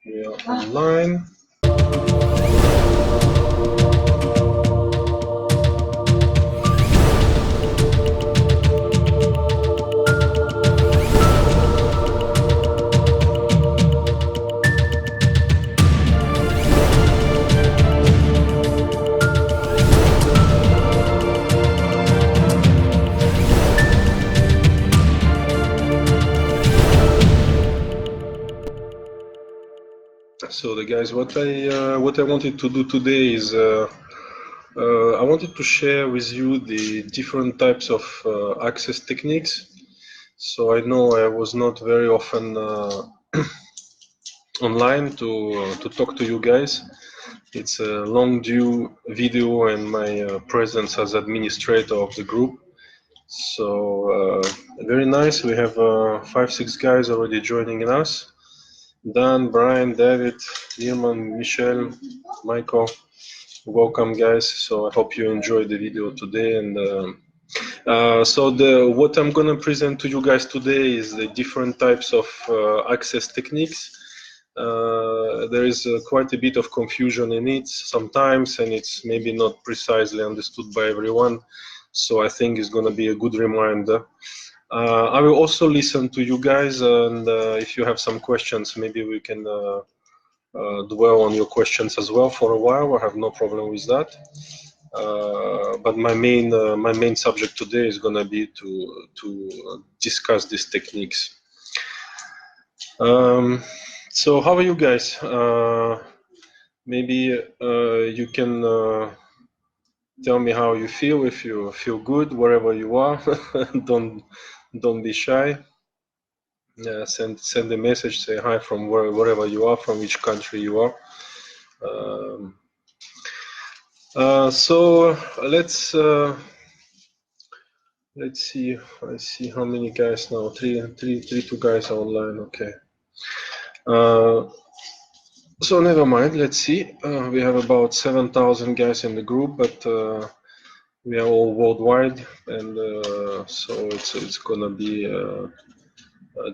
We are online. So the guys, what I wanted to do today is I wanted to share with you the different types of access techniques. So I know I was not very often online to talk to you guys. It's a long due video and my presence as administrator of the group. So very nice. We have 5-6 guys already joining us. Dan, Brian, David, Irman, Michelle, Michael, welcome guys. So I hope you enjoyed the video today. And what I'm gonna present to you guys today is the different types of access techniques. There is quite a bit of confusion in it sometimes, and it's maybe not precisely understood by everyone. So I think it's gonna be a good reminder. I will also listen to you guys, and if you have some questions, maybe we can dwell on your questions as well for a while. I have no problem with that. But my main subject today is going to be to discuss these techniques. So how are you guys? Maybe you can tell me how you feel. If you feel good wherever you are, don't be shy. Send a message, say hi from wherever you are, from which country you are. So let's see. I see how many guys now. Two guys are online. Okay. So never mind. Let's see. We have about 7,000 guys in the group, but we are all worldwide, and so it's gonna be a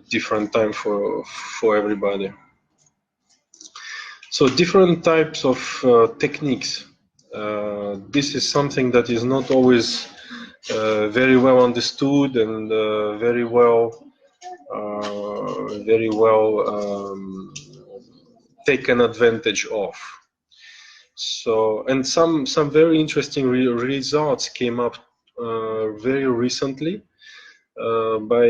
different time for everybody. So different types of techniques. This is something that is not always very well understood and very well taken advantage of. So, and some very interesting results came up very recently by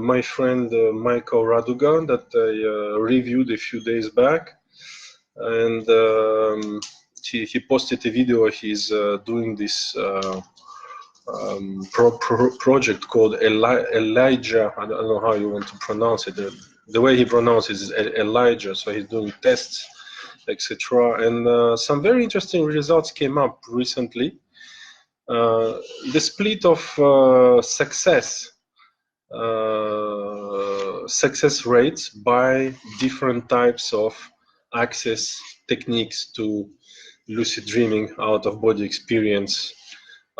my friend Michael Raduga that I reviewed a few days back, and he posted a video. He's doing this project called Elijah. I don't know how you want to pronounce it. The way he pronounces it is Elijah. So he's doing tests, etc. And some very interesting results came up recently. The split of success rates by different types of access techniques to lucid dreaming, out of body experience,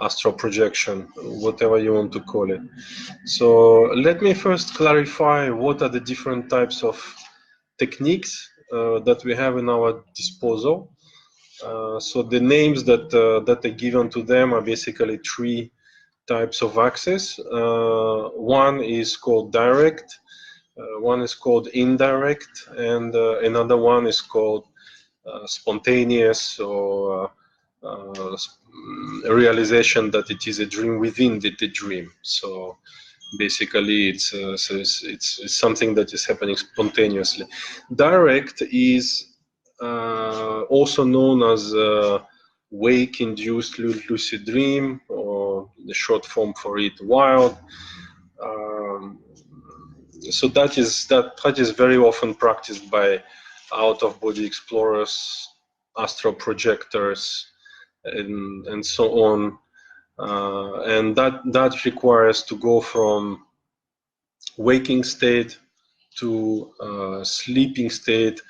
astral projection, whatever you want to call it. So let me first clarify what are the different types of techniques that we have in our disposal. So the names that are given to them are basically three types of access. One is called direct, one is called indirect, and another one is called spontaneous, or a realization that it is a dream within the dream. So basically it's something that is happening spontaneously. Direct is also known as wake-induced lucid dream, or the short form for it, wild. So that is very often practiced by out-of-body explorers, astral projectors, and so on. And that requires to go from waking state to sleeping state.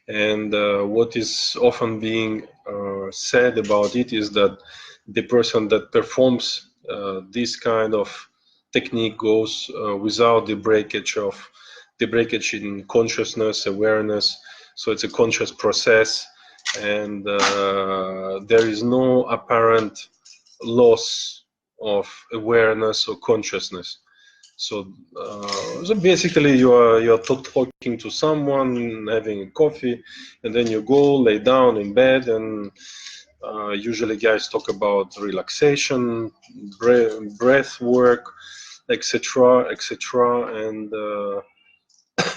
And what is often being said about it is that the person that performs this kind of technique goes without the breakage in consciousness, awareness, So it's a conscious process, and there is no apparent loss of awareness or consciousness. So, so basically, you're talking to someone, having a coffee, and then you go lay down in bed, and usually guys talk about relaxation, breath work, etc., etc.,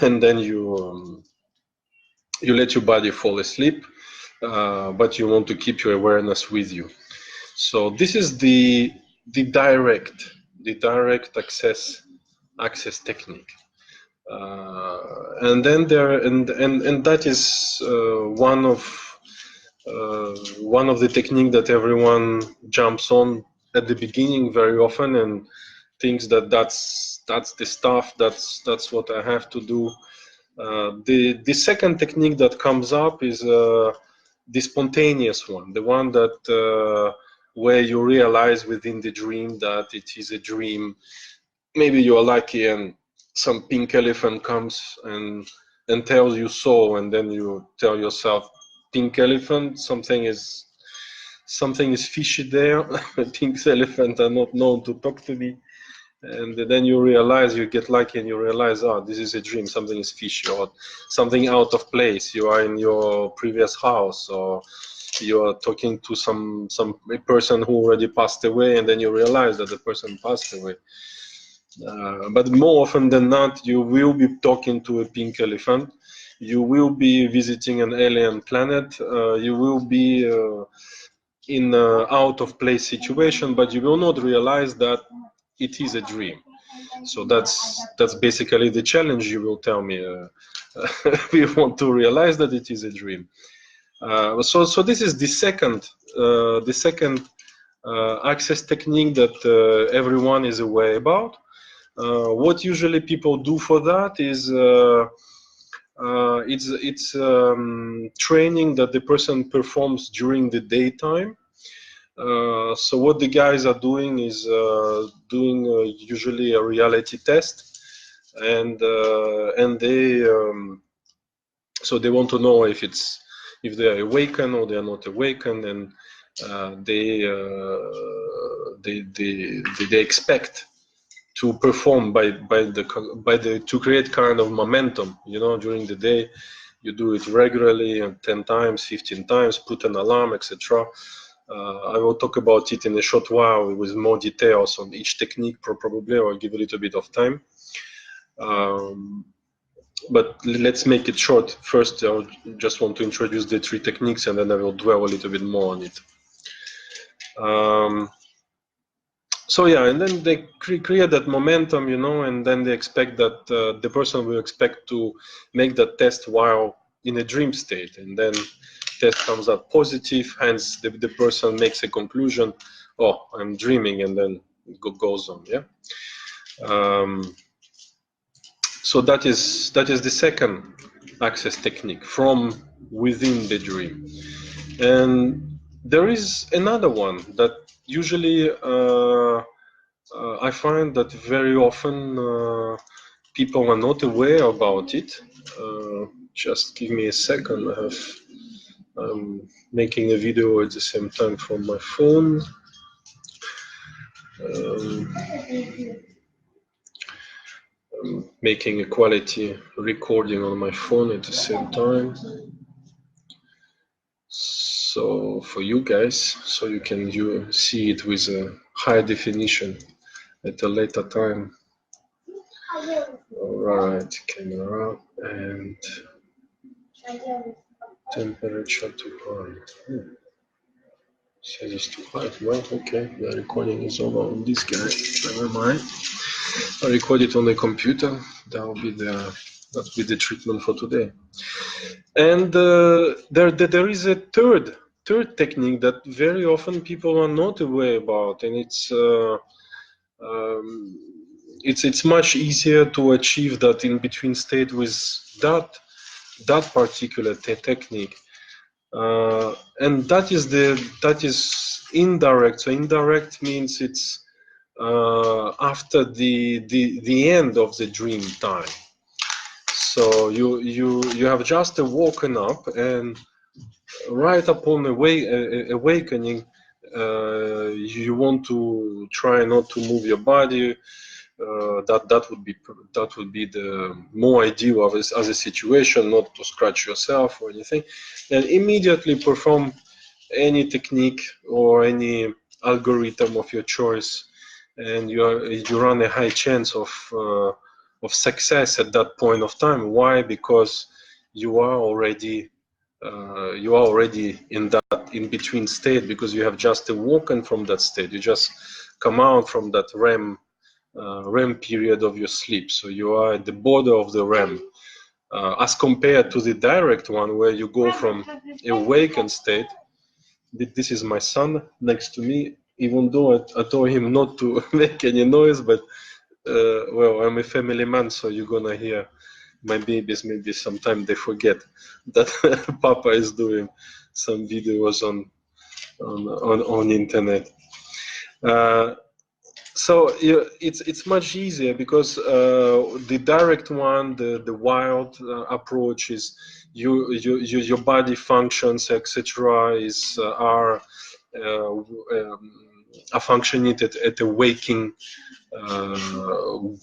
and then you let your body fall asleep, but you want to keep your awareness with you. So this is the direct access technique, and then and that is one of the technique that everyone jumps on at the beginning very often and thinks that that's the stuff, that's what I have to do. The second technique that comes up is the spontaneous one, the one that where you realize within the dream that it is a dream. Maybe you are lucky and some pink elephant comes and tells you so, and then you tell yourself, pink elephant, something is fishy there. Pink elephant are not known to talk to me. And then you realize, you get lucky and you realize, oh, this is a dream, something is fishy or something out of place. You are in your previous house, or you are talking to a person who already passed away, and then you realize that the person passed away. But more often than not, you will be talking to a pink elephant. You will be visiting an alien planet. You will be in an out of place situation, but you will not realize that it is a dream. So that's basically the challenge. You will tell me we want to realize that it is a dream. So this is the second access technique that everyone is aware about. What usually people do for that is it's training that the person performs during the daytime. So what the guys are doing is doing usually a reality test, and they so they want to know if they are awakened or they are not awakened, and they expect to perform to create kind of momentum, during the day. You do it regularly, 10 times, 15 times, put an alarm, etc. I will talk about it in a short while with more details on each technique, probably, or I'll give a little bit of time. But let's make it short. First, I just want to introduce the 3 techniques, and then I will dwell a little bit more on it. So yeah, and then they create that momentum, and then they expect that the person will expect to make that test while in a dream state, and then test comes out positive, hence the person makes a conclusion, oh, I'm dreaming, and then it goes on. Yeah. So that is the second access technique, from within the dream. And there is another one that usually I find that very often people are not aware about it. Just give me a second. I'm making a video at the same time from my phone. I'm making a quality recording on my phone at the same time. So for you guys, so you can see it with a high definition at a later time. All right, camera and temperature too high. Says it's too high. Well, okay, the recording is over on this guy. Never mind. I record it on the computer. That'll be the treatment for today. And there is a third technique that very often people are not aware about, and it's much easier to achieve that in between state with that particular technique, and that is indirect. So indirect means it's after the end of the dream time. So you have just woken up, and right upon awakening, you want to try not to move your body. That would be the more ideal of as a situation, not to scratch yourself or anything, and immediately perform any technique or any algorithm of your choice, and you run a high chance of success at that point of time. Why? Because you are already in that in between state, because you have just awoken from that state. You just come out from that REM period of your sleep, so you are at the border of the REM, as compared to the direct one, where you go from awakened state. This is my son next to me, even though I told him not to make any noise, but well, I'm a family man, so you're gonna hear my babies. Maybe sometime they forget that Papa is doing some videos on internet. So it's much easier, because the direct one, the wild approach is your body functions, etc. Are functioning at a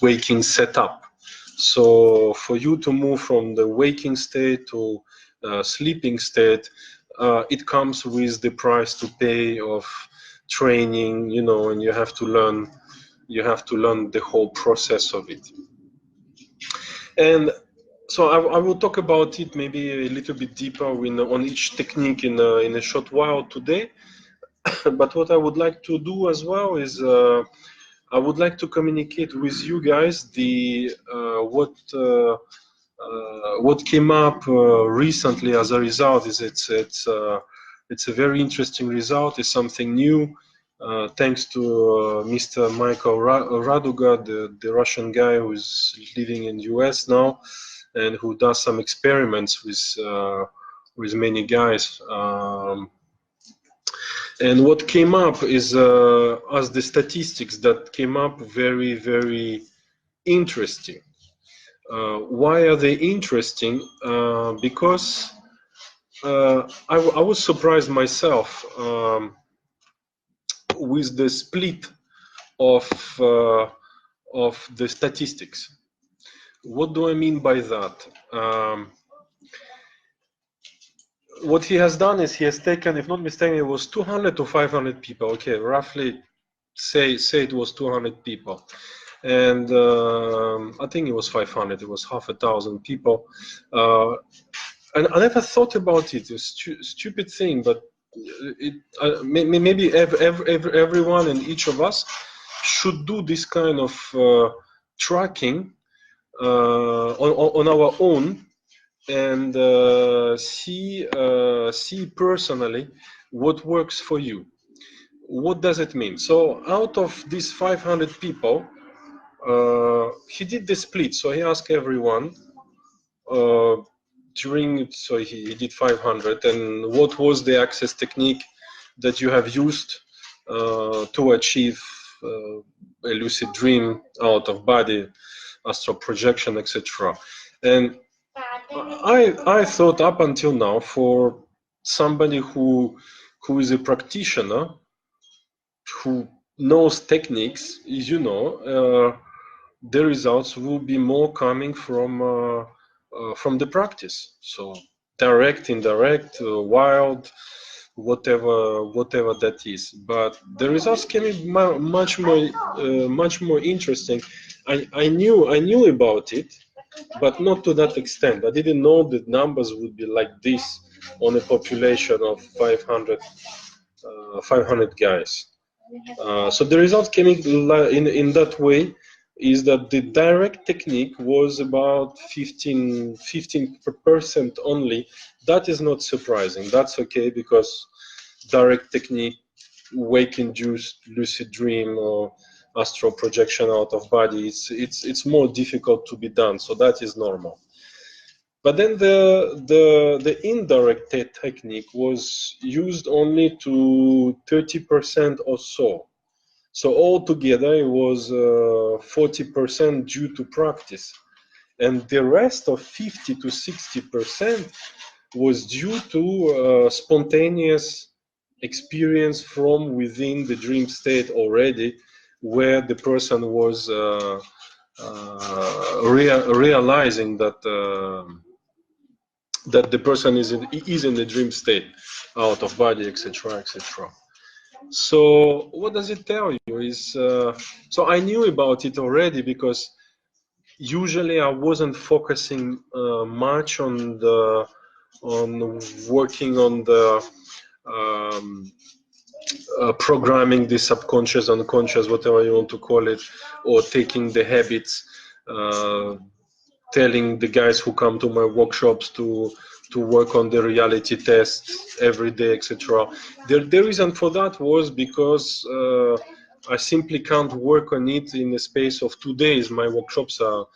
waking setup. So for you to move from the waking state to sleeping state, it comes with the price to pay of training, you know, and you have to learn the whole process of it. And so I will talk about it maybe a little bit deeper on each technique in a short while today. But what I would like to do as well is I would like to communicate with you guys what came up recently as a result. It's a very interesting result. It's something new, thanks to Mr. Michael Raduga, the Russian guy who's living in the US now, and who does some experiments with many guys. And what came up is, as the statistics that came up, very, very interesting. Why are they interesting? Because I was surprised myself with the split of the statistics. What do I mean by that? What he has done is he has taken, if not mistaken, it was 200 to 500 people. Okay, roughly say it was 200 people. And I think it was 500, it was half a thousand people. And I never thought about it. It's a stupid thing, but maybe everyone and each of us should do this kind of tracking on our own, and see personally what works for you. What does it mean? So out of these 500 people, he did the split. So he asked everyone so he did 500, and what was the access technique that you have used to achieve a lucid dream, out of body, astral projection, etc. And I thought up until now, for somebody who is a practitioner, who knows techniques, you know, the results will be more coming from the practice. So direct, indirect, wild, whatever that is. But the results can be much more interesting. I knew about it, but not to that extent. I didn't know that numbers would be like this on a population of 500 guys. So the results came in that way, is that the direct technique was about 15% only. That is not surprising. That's okay, because direct technique, wake-induced lucid dream or astral projection out of body, it's more difficult to be done, so that is normal. But then the indirect technique was used only to 30% or so. So altogether it was 40% due to practice. and the rest of 50 to 60% was due to spontaneous experience from within the dream state already, where the person was realizing that that the person is in the dream state, out of body, etc., etc. So what does it tell you is, so I knew about it already, because usually I wasn't focusing much on working on the programming the subconscious, unconscious, whatever you want to call it, or taking the habits, telling the guys who come to my workshops to work on the reality tests every day, etc. The reason for that was because I simply can't work on it in a space of 2 days. My workshops are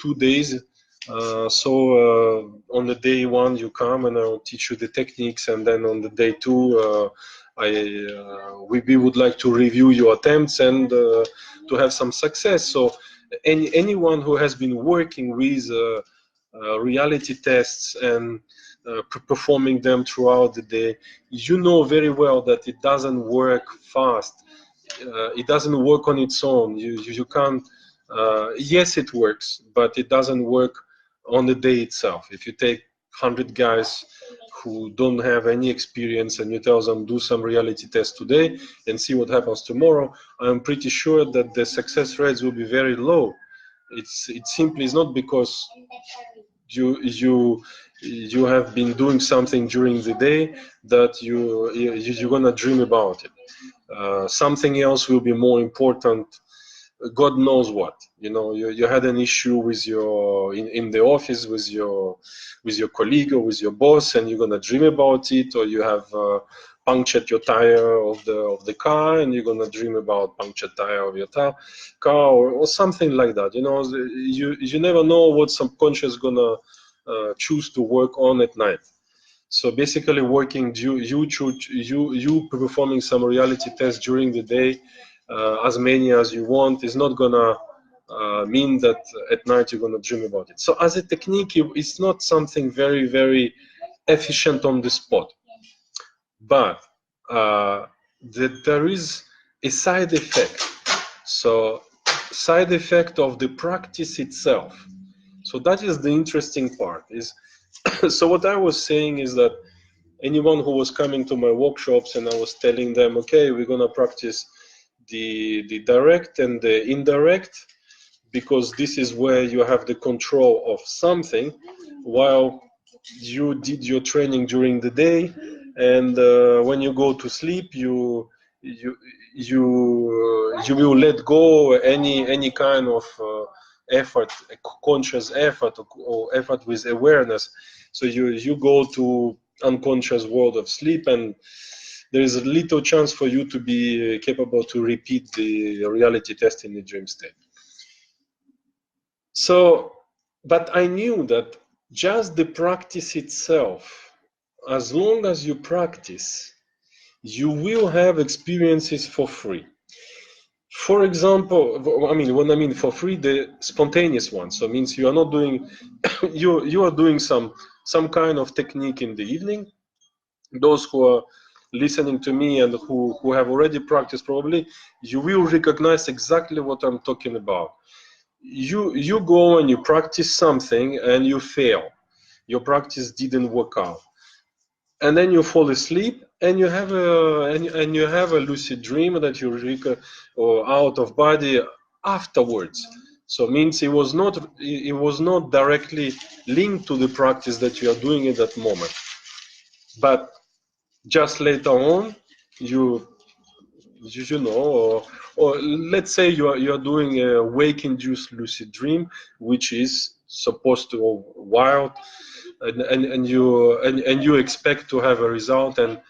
2 days. So on the day one you come and I'll teach you the techniques, and then on the day two we would like to review your attempts and to have some success. So anyone who has been working with reality tests and performing them throughout the day, you know very well that it doesn't work fast. It doesn't work on its own. You can't. Yes, it works, but it doesn't work on the day itself. If you take 100 guys who don't have any experience and you tell them do some reality test today and see what happens tomorrow, I'm pretty sure that the success rates will be very low. It simply is not because you have been doing something during the day that you're gonna dream about it. Something else will be more important. God knows what. You know, you had an issue with your in the office with your colleague or with your boss, and you're gonna dream about it, or you have punctured your tire of the car, and you're gonna dream about punctured tire of your car, or something like that. You know, you never know what subconscious gonna choose to work on at night. So basically, working you performing some reality tests during the day, as many as you want, is not gonna mean that at night you're gonna dream about it. So as a technique, it's not something very, very efficient on the spot, but there is a side effect. So side effect of the practice itself. So that is the interesting part. Is so what I was saying is that anyone who was coming to my workshops and I was telling them, okay, we're gonna practice the direct and the indirect, because this is where you have the control of something, while you did your training during the day, and when you go to sleep, you will let go any kind of effort, conscious effort, or effort with awareness. So you go to unconscious world of sleep, and there is a little chance for you to be capable to repeat the reality test in the dream state. So, but I knew that just the practice itself, as long as you practice, you will have experiences for free. For example, I mean, when I mean for free, the spontaneous ones. So it means you are not doing, you are doing some kind of technique in the evening. Those who are listening to me and who have already practiced, probably you will recognize exactly what I'm talking about. You go and you practice something and you fail. Your practice didn't work out, and then you fall asleep and you have a lucid dream that you or out of body afterwards. So it means it was not directly linked to the practice that you are doing at that moment, but just later on you know, or let's say you are doing a wake-induced lucid dream, which is supposed to go wild, and you expect to have a result, and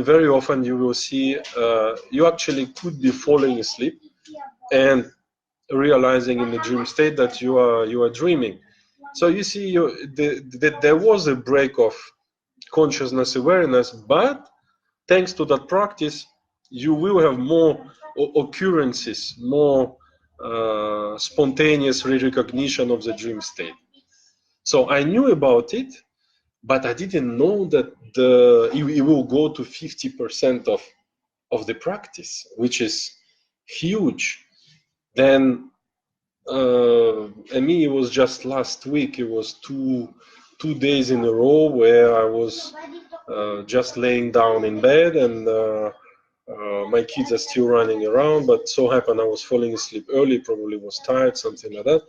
very often you will see you actually could be falling asleep and realizing in the dream state that you are dreaming. So you see, there was a break of consciousness awareness, but thanks to that practice, you will have more occurrences, more spontaneous recognition of the dream state. So I knew about it, but I didn't know that it will go to 50% of the practice, which is huge. Then I mean, it was just last week. It was two days in a row where I was just laying down in bed, and my kids are still running around. But so happened I was falling asleep early. Probably was tired, something like that,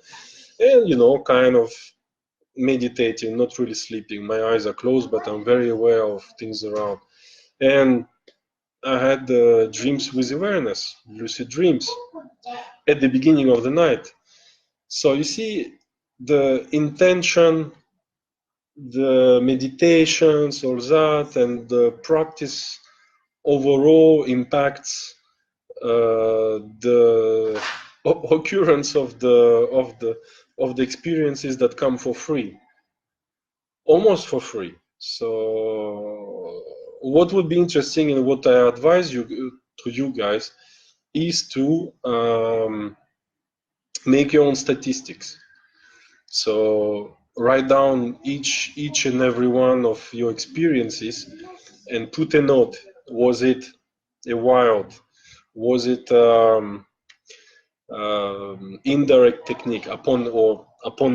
and you know, kind of meditating, not really sleeping. My eyes are closed, but I'm very aware of things around. And I had dreams with awareness, lucid dreams, at the beginning of the night. So you see, the intention, the meditations, all that, and the practice overall impacts the occurrence of the experiences that come for free, almost for free. So what would be interesting, and what I advise you to you guys, is to make your own statistics. So write down each and every one of your experiences and put a note. Was it a wild? Was it indirect technique upon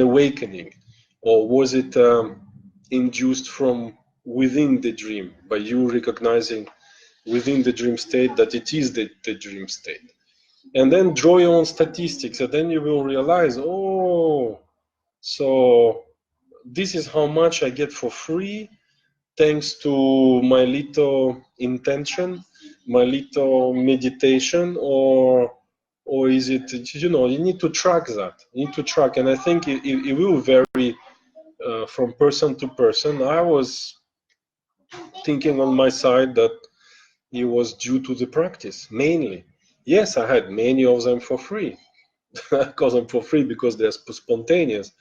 awakening, or was it induced from within the dream, by you recognizing within the dream state that it is the dream state? And then draw your own statistics, and then you will realize, oh, so this is how much I get for free, thanks to my little intention, my little meditation, or is it, you know, you need to track that. You need to track, and I think it will vary from person to person. I was thinking on my side that it was due to the practice, mainly. Yes, I had many of them for free. I call them for free because they're spontaneous.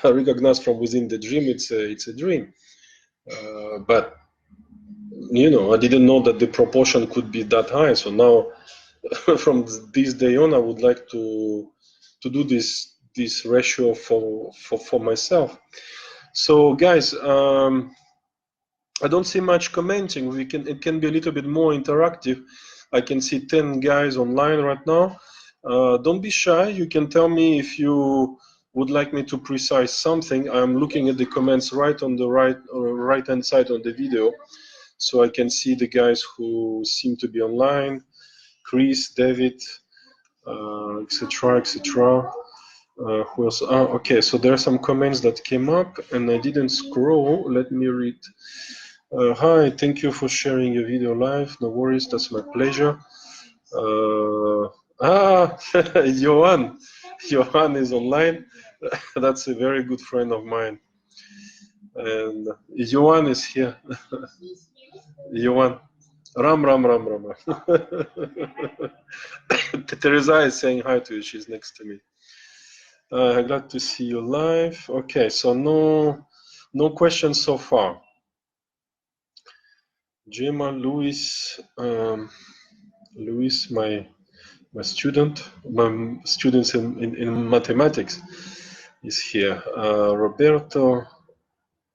Recognized from within the dream, it's a dream. But you know, I didn't know that the proportion could be that high. So now, from this day on, I would like to do this ratio for myself. So guys, I don't see much commenting. It can be a little bit more interactive. I can see 10 guys online right now. Don't be shy. You can tell me if you would like me to precise something. I'm looking at the comments right on the right hand side on the video, so I can see the guys who seem to be online. Chris, David, etc., etc. Who else? Okay, so there are some comments that came up, and I didn't scroll. Let me read. Hi, thank you for sharing your video live. No worries, that's my pleasure. Johan. Johan is online. That's a very good friend of mine. And Johan is here. Johan. Ram. Teresa is saying hi to you. She's next to me. Glad to see you live. Okay, so no questions so far. Gemma, Luis, my students in mathematics is here. Roberto,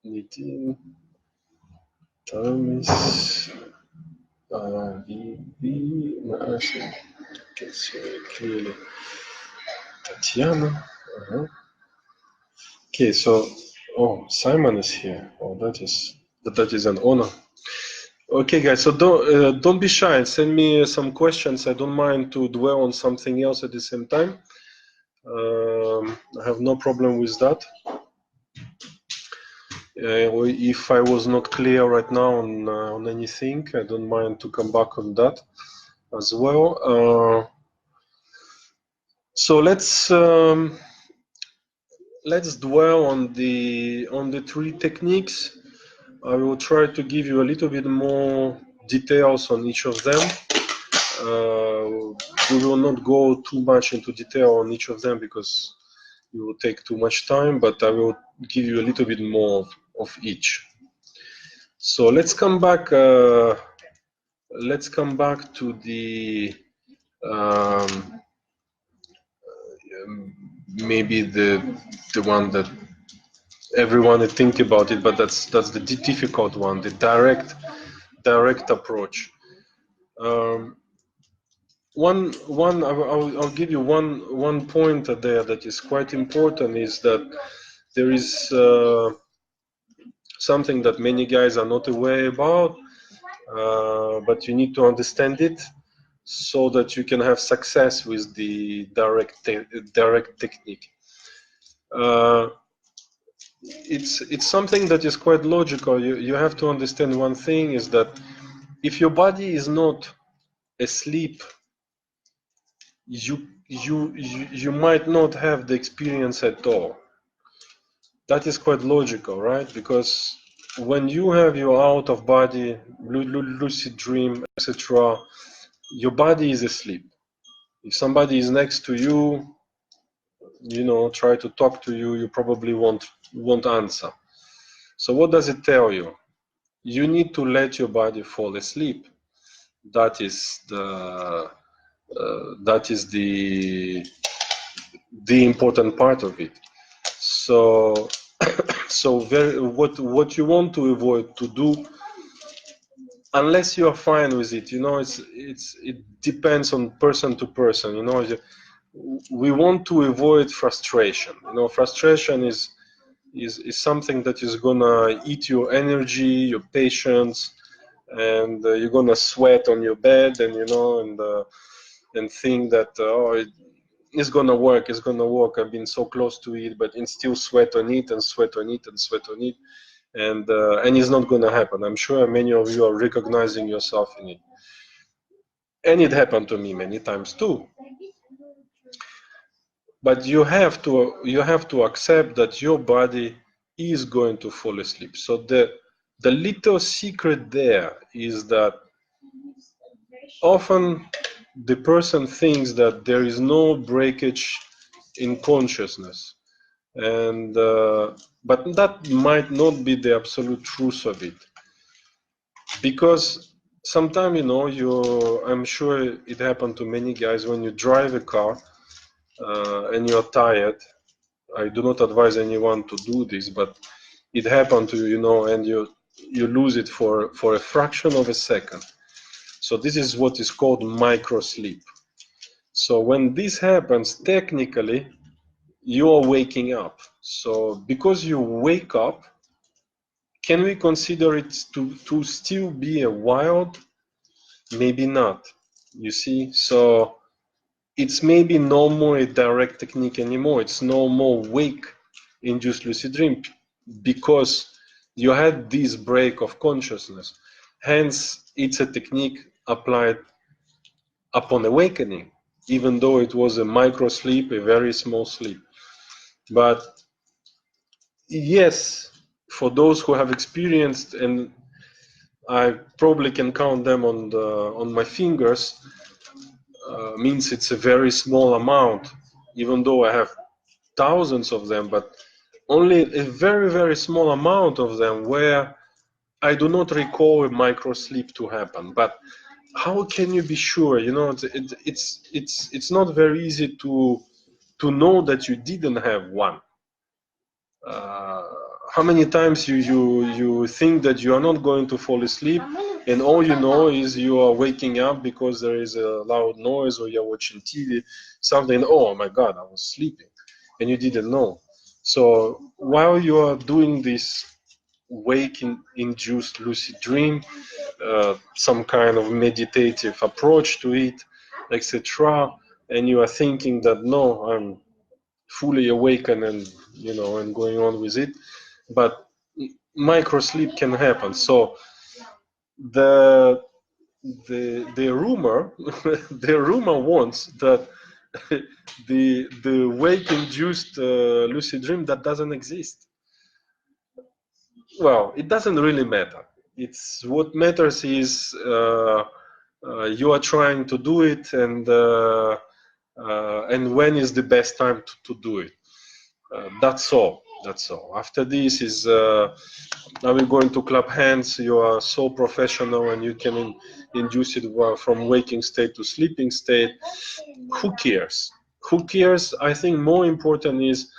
Nitin, Thomas, Vivi, I can see clearly. Tatiana. Okay, so Simon is here. Oh, that is an honor. Okay, guys, so don't be shy and send me some questions. I don't mind to dwell on something else at the same time. I have no problem with that. If I was not clear right now on anything, I don't mind to come back on that as well. So let's dwell on the three techniques. I will try to give you a little bit more details on each of them. We will not go too much into detail on each of them because it will take too much time, but I will give you a little bit more of each. So let's come back to the maybe the one that everyone think about it, but that's the difficult one, the direct approach. I'll give you one point there that is quite important, is that there is something that many guys are not aware about, but you need to understand it so that you can have success with the direct technique. It's something that is quite logical. You have to understand one thing, is that if your body is not asleep, you might not have the experience at all. That is quite logical, right? Because when you have your out of body, lucid dream, etc., your body is asleep. If somebody is next to you, try to talk to you, you probably won't answer. So what does it tell you? You need to let your body fall asleep. That is the important part of it. So what you want to avoid to do, unless you are fine with it, it depends on person to person. We want to avoid frustration. Frustration is something that is gonna eat your energy, your patience, and you're gonna sweat on your bed, and and think that it's gonna work. I've been so close to it, but it's still sweat on it and sweat on it and sweat on it, and it's not gonna happen. I'm sure many of you are recognizing yourself in it, and it happened to me many times too. But you have to accept that your body is going to fall asleep. So the little secret there is that often the person thinks that there is no breakage in consciousness, and but that might not be the absolute truth of it, because sometimes I'm sure it happened to many guys, when you drive a car and you're tired. I do not advise anyone to do this, but it happened to you, and you lose it for a fraction of a second. So this is what is called micro sleep. So when this happens, technically, you are waking up. So because you wake up, can we consider it to still be a wild? Maybe not. You see, so it's maybe no more a direct technique anymore. It's no more wake-induced lucid dream, because you had this break of consciousness. Hence, it's a technique applied upon awakening, even though it was a micro sleep, a very small sleep. But yes, for those who have experienced, and I probably can count them on my fingers, means it's a very small amount, even though I have thousands of them, but only a very, very small amount of them where I do not recall a micro sleep to happen. But how can you be sure? It's not very easy to know that you didn't have one. How many times you think that you are not going to fall asleep, and all you know is you are waking up because there is a loud noise, or you're watching TV, something. Oh my God, I was sleeping, and you didn't know. So while you are doing this wake-induced lucid dream, some kind of meditative approach to it, etc., and you are thinking that no, I'm fully awakened and and going on with it, but micro sleep can happen. So the rumor the rumor wants that the wake-induced lucid dream, that doesn't exist. Well, it doesn't really matter. It's what matters is you are trying to do it, and when is the best time to do it. That's all. After this is now we're going to clap hands. You are so professional, and you can induce it from waking state to sleeping state. Who cares? Who cares? I think more important is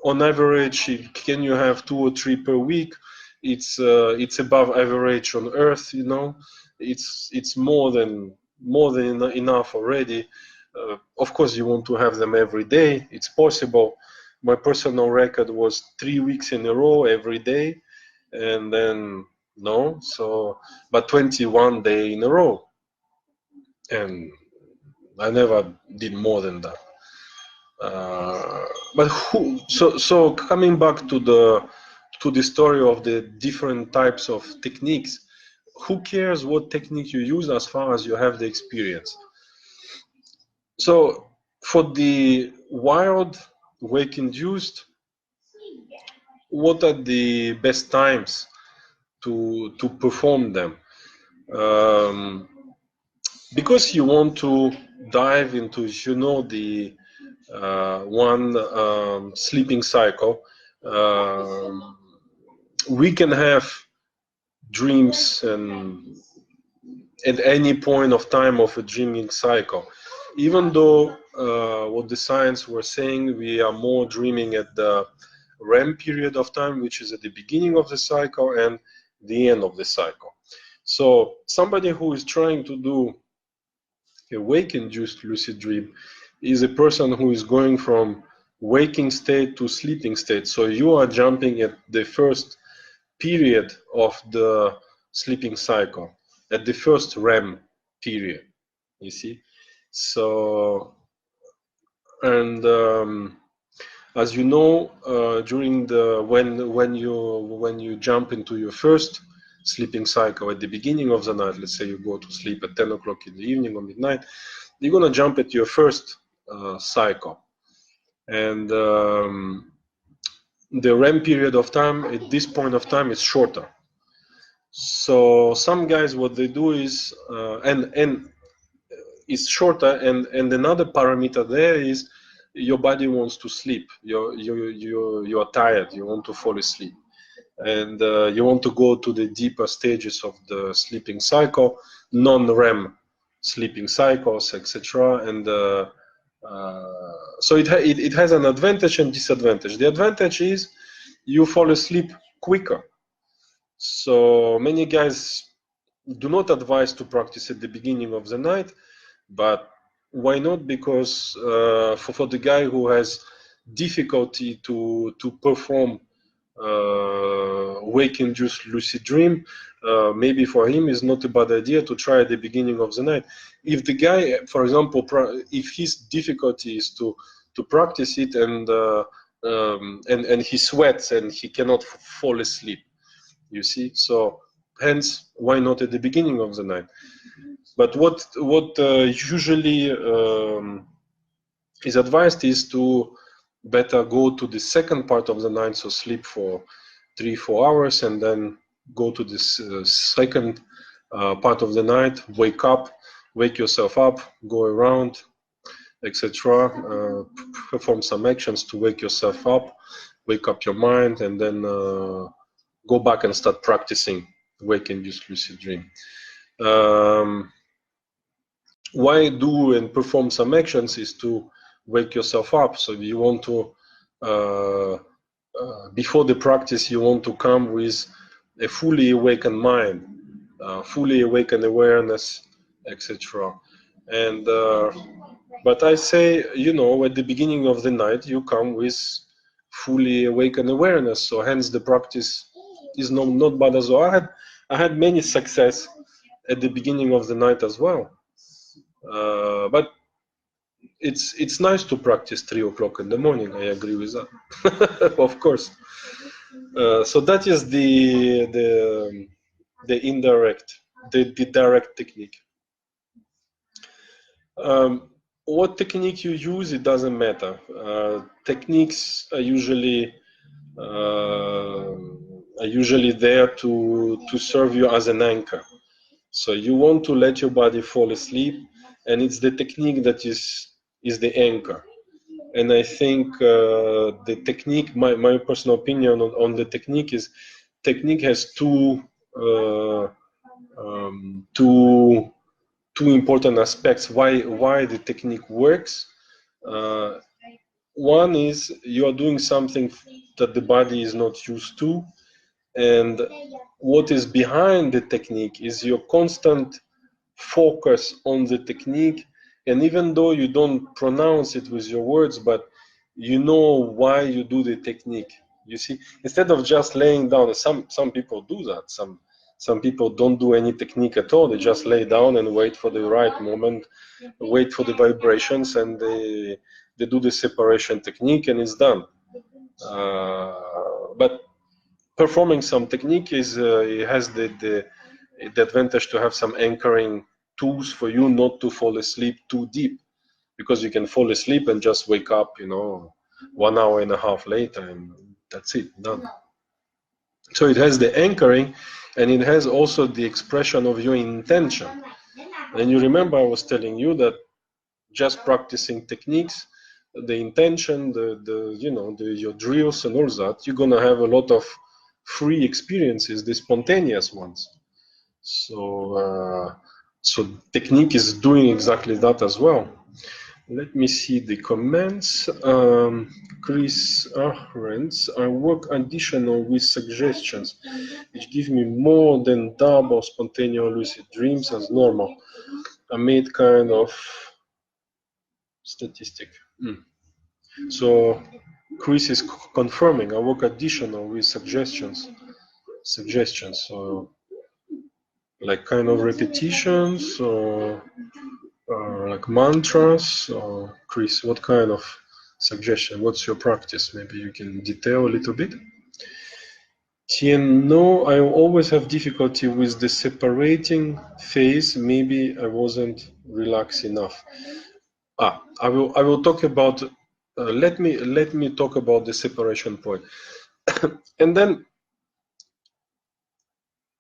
on average, can you have 2 or 3 per week? It's above average on Earth, you know. It's more than enough already. Of course, you want to have them every day. It's possible. My personal record was 3 weeks in a row every day, and then no. So, but 21 day in a row, and I never did more than that. But so coming back to the story of the different types of techniques, who cares what technique you use as far as you have the experience? So for the wild wake induced, what are the best times to perform them? Because you want to dive into, you know, the one sleeping cycle, we can have dreams and at any point of time of a dreaming cycle. Even though what the science were saying, we are more dreaming at the REM period of time, which is at the beginning of the cycle and the end of the cycle. So somebody who is trying to do a wake-induced lucid dream is a person who is going from waking state to sleeping state. So you are jumping at the first period of the sleeping cycle, at the first REM period, you see. So, and as you know, during the when you jump into your first sleeping cycle at the beginning of the night, let's say you go to sleep at 10 o'clock in the evening or midnight, you're gonna jump at your first cycle, and the REM period of time at this point of time is shorter. So some guys, what they do is, and it's shorter, and another parameter there is your body wants to sleep. You are tired. You want to fall asleep, and you want to go to the deeper stages of the sleeping cycle, non-REM sleeping cycles, etc. And so it has an advantage and disadvantage. The advantage is you fall asleep quicker. So many guys do not advise to practice at the beginning of the night, but why not? Because for the guy who has difficulty to perform wake-induced lucid dream, maybe for him is not a bad idea to try at the beginning of the night. If the guy, for example, if his difficulty is to practice it and he sweats and he cannot fall asleep, you see, so hence why not at the beginning of the night? But what usually is advised is to better go to the second part of the night, so sleep for 3-4 hours, and then go to this second part of the night, wake yourself up, go around, etc. Perform some actions to wake yourself up, wake up your mind, and then go back and start practicing wake-induced lucid dream. Why do and perform some actions is to wake yourself up. So you want to, before the practice, you want to come with a fully awakened mind, fully awakened awareness, etc. And but I say, you know, at the beginning of the night, you come with fully awakened awareness. So hence the practice is not bad as well. I had many success at the beginning of the night as well. But it's nice to practice 3 o'clock in the morning. I agree with that, of course. So that is the indirect, the direct technique. What technique you use, it doesn't matter. Techniques are usually there to serve you as an anchor. So you want to let your body fall asleep, and it's the technique that is the anchor. And I think the technique, my personal opinion on the technique is, technique has two two important aspects why the technique works. One is you are doing something that the body is not used to, and what is behind the technique is your constant focus on the technique. And even though you don't pronounce it with your words, but you know why you do the technique. You see, instead of just laying down, some people do that. Some people don't do any technique at all. They just lay down and wait for the right moment, wait for the vibrations, and they do the separation technique, and it's done. But performing some technique is it has the advantage to have some anchoring tools for you not to fall asleep too deep, because you can fall asleep and just wake up, 1 hour and a half later, and that's it, done. So it has the anchoring, and it has also the expression of your intention. And you remember I was telling you that just practicing techniques, the intention, your drills and all that, you're gonna have a lot of free experiences, the spontaneous ones. So technique is doing exactly that as well. Let me see the comments. Chris Ahrens, I work additional with suggestions, which give me more than double spontaneous lucid dreams as normal. I made kind of statistic. So Chris is confirming I work additional with suggestions. So like kind of repetitions, or like mantras. Or Chris, what kind of suggestion? What's your practice? Maybe you can detail a little bit. Tien, no, I always have difficulty with the separating phase. Maybe I wasn't relaxed enough. I will talk about. Let me talk about the separation point, and then.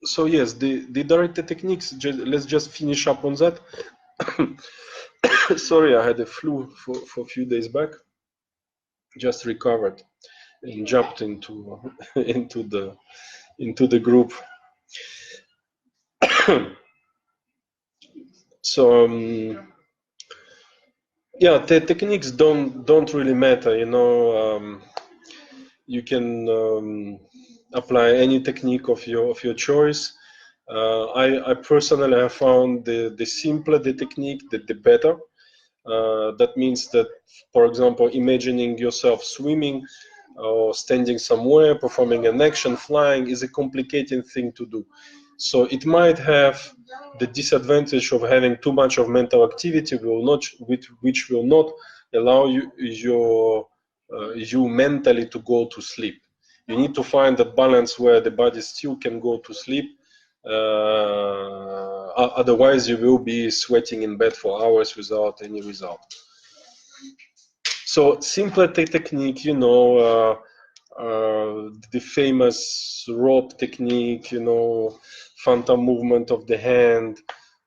So yes, the directed techniques. Let's just finish up on that. Sorry, I had a flu for a few days back. Just recovered and jumped into into the group. So yeah, the techniques don't really matter. You can apply any technique of your choice. I personally have found the simpler the technique, the better. That means that, for example, imagining yourself swimming or standing somewhere, performing an action, flying, is a complicated thing to do. So it might have the disadvantage of having too much of mental activity, which will not allow you mentally to go to sleep. You need to find that balance where the body still can go to sleep. Otherwise, you will be sweating in bed for hours without any result. So simpler technique, the famous rope technique, phantom movement of the hand.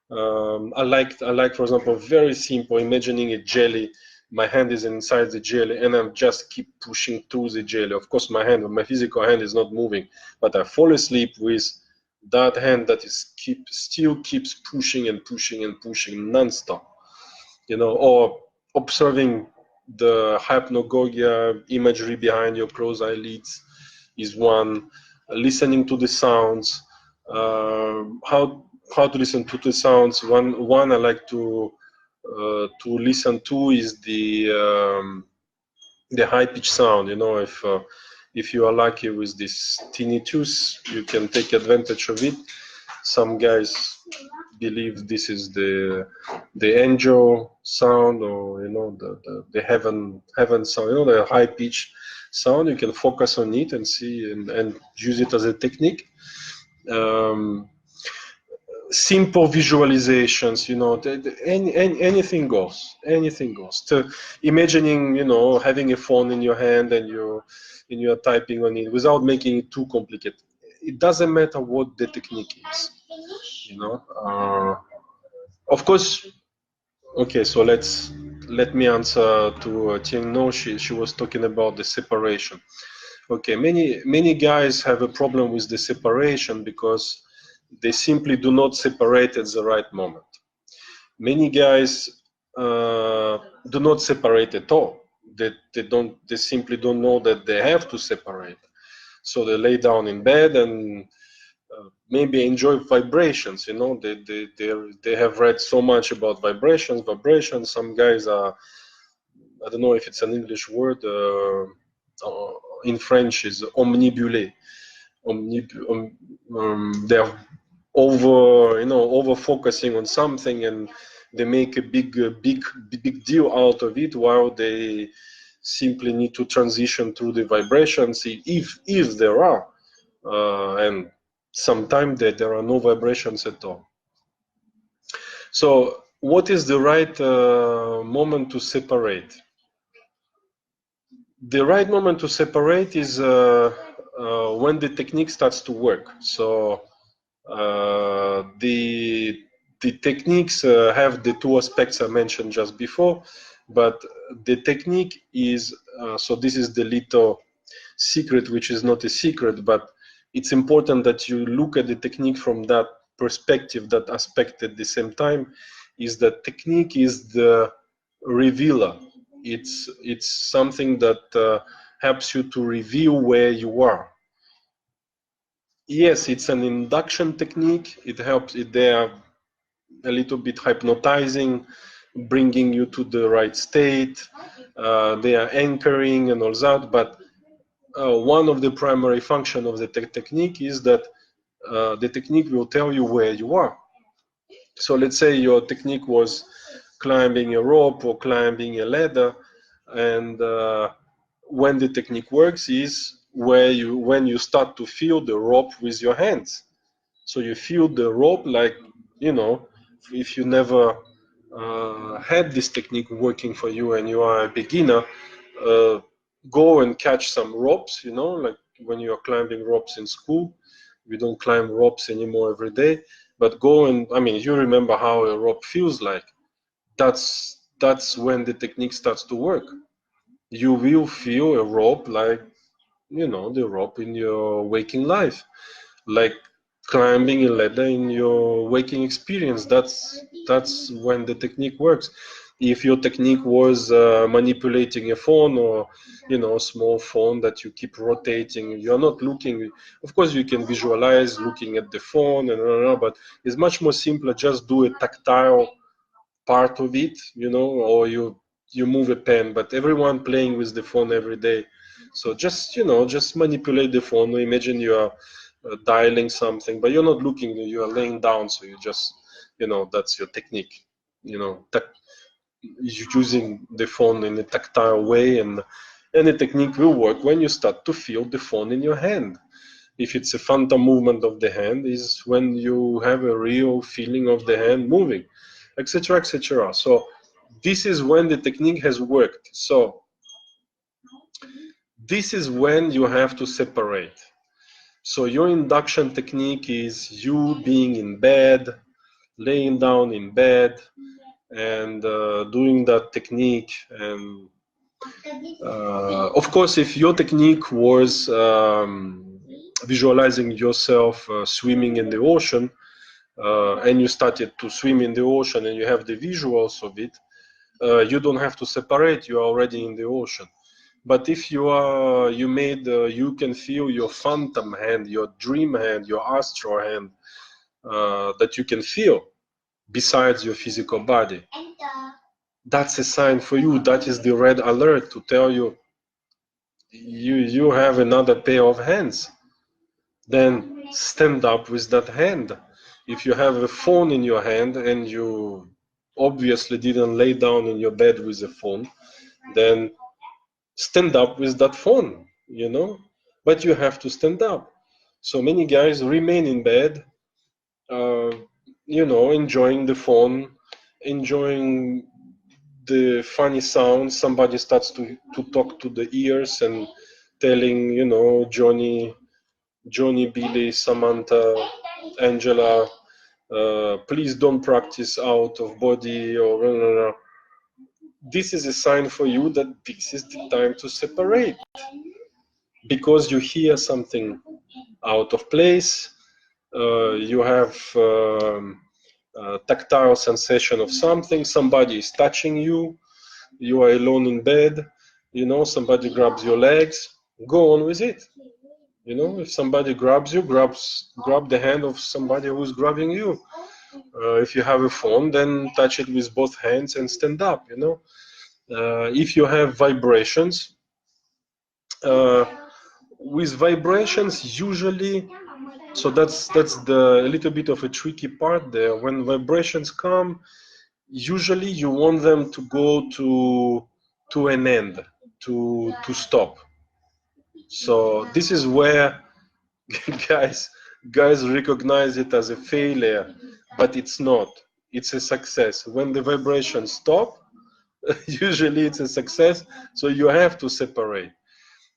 I like, for example, very simple, imagining a jelly. My hand is inside the jelly, and I'm just keep pushing through the jelly. Of course, my physical hand is not moving, but I fall asleep with that hand that still keeps pushing and pushing and pushing non-stop. Or observing the hypnagogia imagery behind your closed eyelids is one. Listening to the sounds, how to listen to the sounds. One I like to listen to is the high pitch sound. If you are lucky with this tinnitus, you can take advantage of it. Some guys believe this is the angel sound, or the heaven sound, the high pitch sound. You can focus on it and see and use it as a technique. Simple visualizations, anything goes. Imagining, having a phone in your hand and you're typing on it without making it too complicated. It doesn't matter what the technique is, of course. Okay, so let me answer to Tian. No, she was talking about the separation. Okay, many guys have a problem with the separation because they simply do not separate at the right moment. Many guys do not separate at all. They simply don't know that they have to separate. So they lay down in bed and maybe enjoy vibrations. You know, they have read so much about vibrations. Some guys are, I don't know if it's an English word, in French is omnibulé. They're over focusing on something, and they make a big deal out of it, while they simply need to transition through the vibrations, if there are, and sometimes there are no vibrations at all. So what is the right moment to separate? The right moment to separate is when the technique starts to work. So the techniques have the two aspects I mentioned just before, but the technique is, so this is the little secret, which is not a secret, but it's important that you look at the technique from that perspective, that aspect at the same time, is that technique is the revealer. It's something that helps you to reveal where you are. Yes, it's an induction technique. It helps. They are a little bit hypnotizing, bringing you to the right state. They are anchoring and all that. But one of the primary function of the technique is that the technique will tell you where you are. So let's say your technique was climbing a rope or climbing a ladder, and when the technique works is when you start to feel the rope with your hands. So you feel the rope, like, you know, if you never had this technique working for you and you are a beginner, go and catch some ropes, you know, like when you are climbing ropes in school. We don't climb ropes anymore every day, but go and, I mean, you remember how a rope feels like. That's when the technique starts to work. You will feel a rope like, you know, the rope in your waking life, like climbing a ladder in your waking experience. That's when the technique works. If your technique was manipulating a phone, or, you know, a small phone that you keep rotating, you're not looking. Of course, you can visualize looking at the phone and but it's much more simpler. Just do a tactile part of it, you know, or you move a pen. But everyone playing with the phone every day, so just, you know, just manipulate the phone. Imagine you are dialing something, but you're not looking, you are laying down, so you just, you know, that's your technique, you know, using the phone in a tactile way. And the technique will work when you start to feel the phone in your hand. If it's a phantom movement of the hand, is when you have a real feeling of the hand moving, etc., etc. So this is when the technique has worked. So this is when you have to separate. So your induction technique is you being in bed, laying down in bed, and doing that technique. And of course, if your technique was visualizing yourself swimming in the ocean, and you started to swim in the ocean and you have the visuals of it, you don't have to separate. You are already in the ocean. But if you are, you can feel your phantom hand, your dream hand, your astral hand, that you can feel besides your physical body. That's a sign for you. That is the red alert to tell you you have another pair of hands. Then stand up with that hand. If you have a phone in your hand and you obviously didn't lay down in your bed with a phone, then stand up with that phone, you know, but you have to stand up. So many guys remain in bed, you know, enjoying the phone, enjoying the funny sounds. Somebody starts to talk to the ears and telling, you know, Johnny, Billy, Samantha, Angela, please don't practice out of body, or this is a sign for you that this is the time to separate, because you hear something out of place. You have tactile sensation of something. Somebody is touching you. You are alone in bed. You know, somebody grabs your legs. Go on with it. You know, if somebody grabs you, grab the hand of somebody who's grabbing you. If you have a phone, then touch it with both hands and stand up. You know, if you have vibrations, with vibrations usually, so that's the a little bit of a tricky part there. When vibrations come, usually you want them to go to an end, to stop. So this is where guys recognize it as a failure, but it's not. It's a success. When the vibrations stop, usually it's a success. So you have to separate,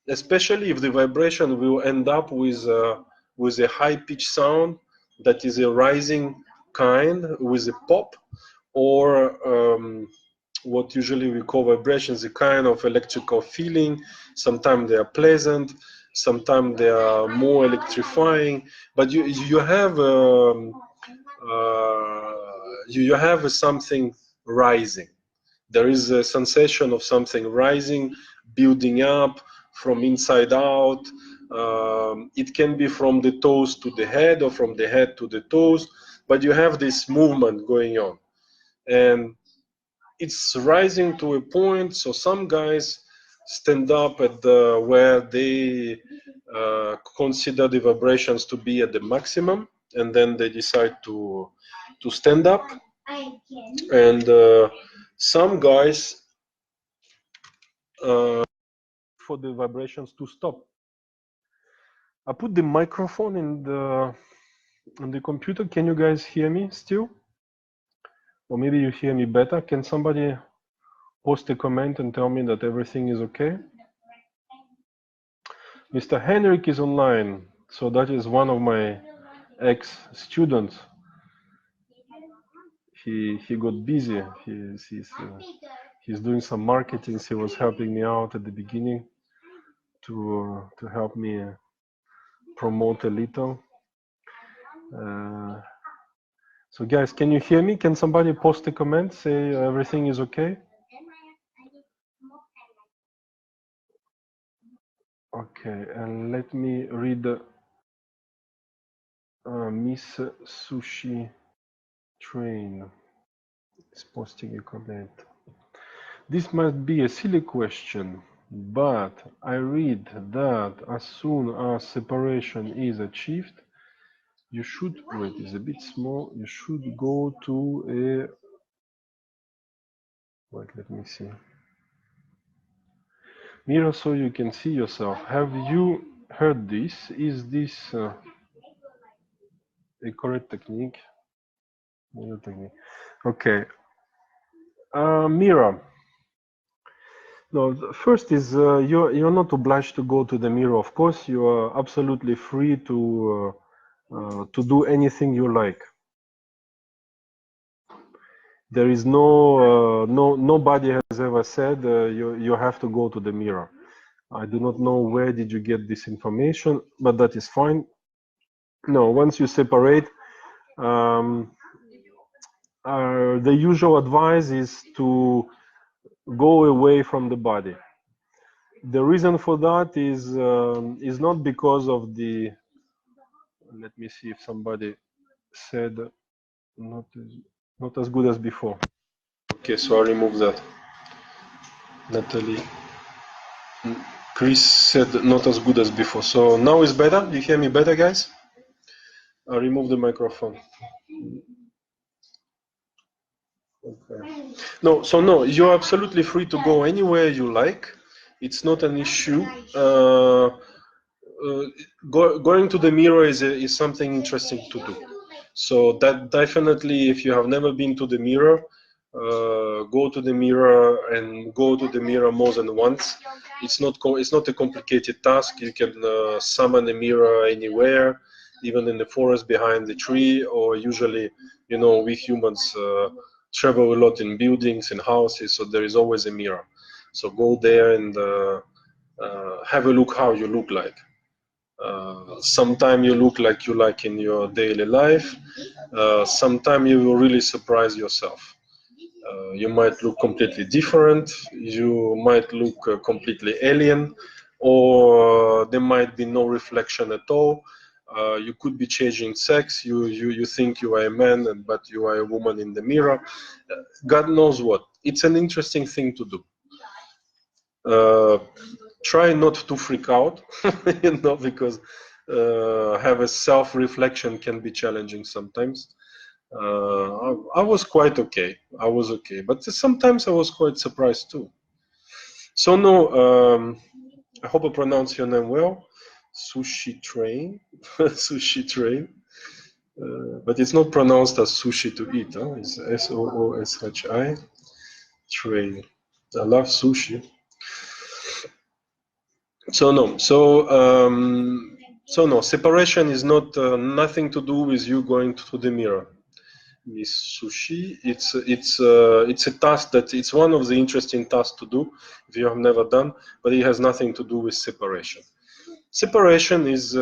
especially if the vibration will end up with a high-pitched sound that is a rising kind with a pop, or what usually we call vibrations, a kind of electrical feeling. Sometimes they are pleasant, sometimes they are more electrifying, but you have something rising. There is a sensation of something rising, building up from inside out. It can be from the toes to the head or from the head to the toes, but you have this movement going on. And it's rising to a point, so some guys stand up at where they consider the vibrations to be at the maximum, and then they decide to stand up. And some guys for the vibrations to stop. I put the microphone in the computer. Can you guys hear me still? Or maybe you hear me better. Can somebody post a comment and tell me that everything is okay? Mr. Henrik is online. So that is one of my ex-students. He got busy. He's doing some marketing. He was helping me out at the beginning to help me promote a little. So guys, can you hear me? Can somebody post a comment, say everything is okay? Okay, and let me read Miss Sushi Train is posting a comment. This might be a silly question, but I read that as soon as separation is achieved, you should, wait, it's a bit small, you should go to a, wait, let me see. Mirror so you can see yourself. Have you heard this? Is this a correct technique? Okay. Mirror. No, first is you're not obliged to go to the mirror. Of course, you are absolutely free to do anything you like. There is nobody has ever said you have to go to the mirror. I do not know where did you get this information, but that is fine. No, once you separate, the usual advice is to go away from the body. The reason for that is not because of the, let me see if somebody said not as good as before. Okay, so I remove that. Natalie, Chris said not as good as before. So now it's better. You hear me better, guys? I remove the microphone. Okay. No, so no, you're absolutely free to go anywhere you like. It's not an issue. Going to the mirror is something interesting to do. So that definitely, if you have never been to the mirror, go to the mirror and go to the mirror more than once. It's not a complicated task. You can summon a mirror anywhere, even in the forest behind the tree, or usually, you know, we humans travel a lot in buildings and houses, so there is always a mirror. So go there and have a look how you look like. Sometimes you look like you like in your daily life. Sometimes you will really surprise yourself. You might look completely different. You might look completely alien, or there might be no reflection at all. You could be changing sex. You think you are a man, but you are a woman in the mirror. God knows what. It's an interesting thing to do. Try not to freak out, you know, because have a self-reflection can be challenging sometimes. I was quite okay. I was okay, but sometimes I was quite surprised too. So no, I hope I pronounce your name well. Sushi Train, Sushi Train, but it's not pronounced as sushi to eat. Huh? It's SOOSHI Train. I love sushi. So no, so no. Separation is not nothing to do with you going to the mirror. Miss Sushi, it's a task that it's one of the interesting tasks to do if you have never done, but it has nothing to do with separation. Separation is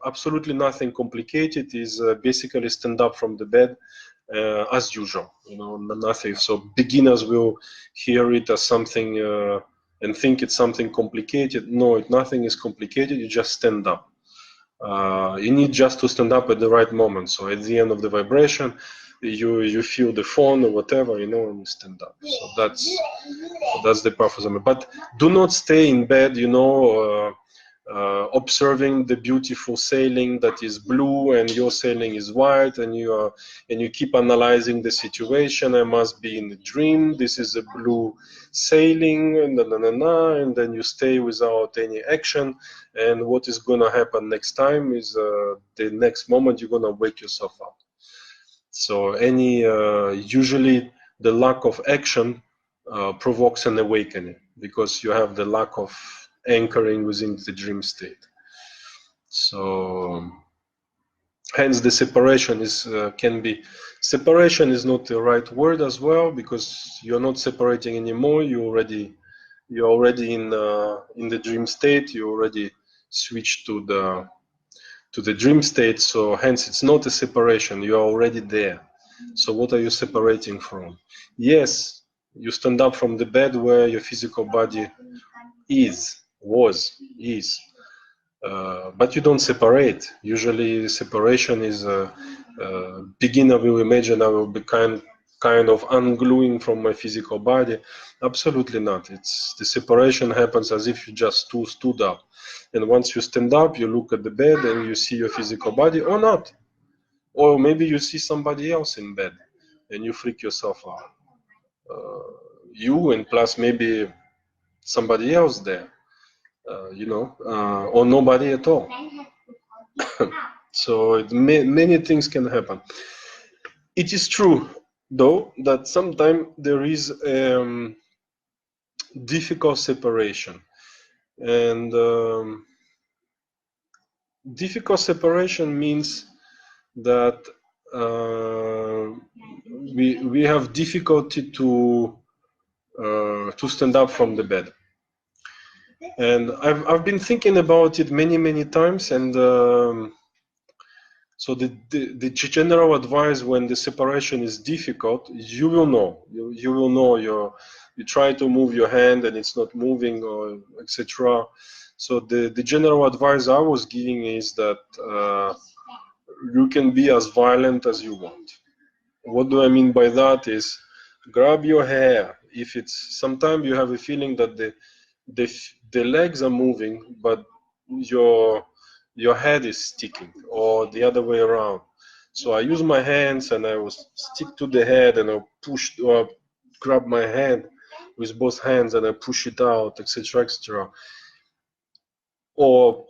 absolutely nothing complicated. Is basically stand up from the bed as usual. You know, nothing. So beginners will hear it as something and think it's something complicated. No, nothing is complicated. You just stand up. You need just to stand up at the right moment. So at the end of the vibration, you feel the phone or whatever, you know, and you stand up. So that's the purpose of it. But do not stay in bed, you know, observing the beautiful sailing that is blue and your sailing is white, and you keep analyzing the situation. I must be in a dream. This is a blue sailing, and then you stay without any action. And what is gonna happen next time is the next moment you're gonna wake yourself up. So usually the lack of action provokes an awakening because you have the lack of anchoring within the dream state. So hence the separation is separation is not the right word as well, because you're not separating anymore. You're already in the dream state. You already switched to the dream state. So hence it's not a separation. You're already there. So what are you separating from? Yes, you stand up from the bed where your physical body is. But you don't separate. Usually separation is beginner will imagine I will be kind of ungluing from my physical body. Absolutely not. It's the separation happens as if you just stood up. And once you stand up, you look at the bed and you see your physical body or not. Or maybe you see somebody else in bed and you freak yourself out. You and plus maybe somebody else there. You know, or nobody at all. So many things can happen. It is true, though, that sometimes there is difficult separation, and difficult separation means that we have difficulty to stand up from the bed. And I've been thinking about it many times, and so the general advice when the separation is difficult, you will know. You will know you try to move your hand and it's not moving, or etc. So the general advice I was giving is that you can be as violent as you want. What do I mean by that is grab your hair. If it's sometimes you have a feeling that the legs are moving, but your head is sticking, or the other way around. So I use my hands and I will stick to the head and I'll push or grab my hand with both hands and I push it out, etc., etc. Or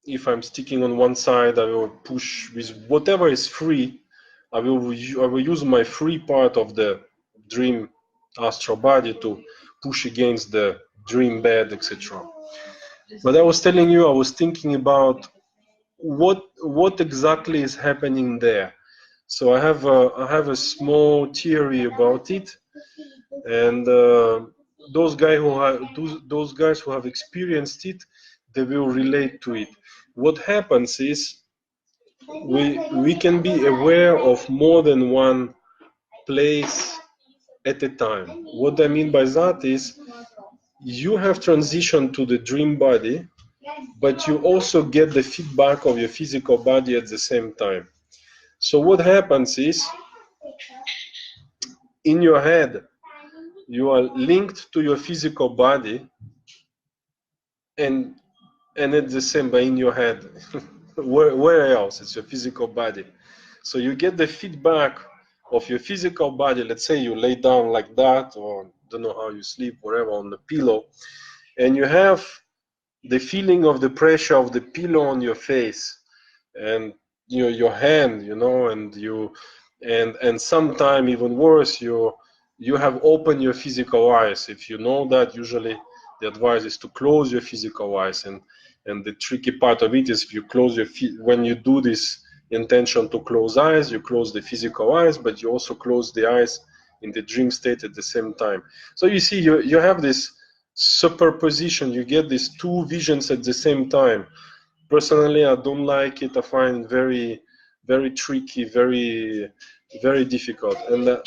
if I'm sticking on one side, I will push with whatever is free. I will use my free part of the dream astral body to push against the dream bed, etc. But I was telling you, I was thinking about what exactly is happening there. So I have a small theory about it, and those guys who have experienced it, they will relate to it. what happens is we can be aware of more than one place at a time. What I mean by that is you have transitioned to the dream body, but you also get the feedback of your physical body at the same time. So what happens is, in your head, you are linked to your physical body, and at the same, but in your head, where else? It's your physical body. So you get the feedback of your physical body. Let's say you lay down like that, or don't know how you sleep, whatever, on the pillow, and you have the feeling of the pressure of the pillow on your face, and your hand, and you, and sometime even worse, you have opened your physical eyes. If you know that, usually the advice is to close your physical eyes, and the tricky part of it is, if you close your when you do this intention to close eyes, you close the physical eyes, but you also close the eyes in the dream state at the same time. So you see, you have this superposition. You get these two visions at the same time. Personally, I don't like it. I find it very, very tricky, very, very difficult, and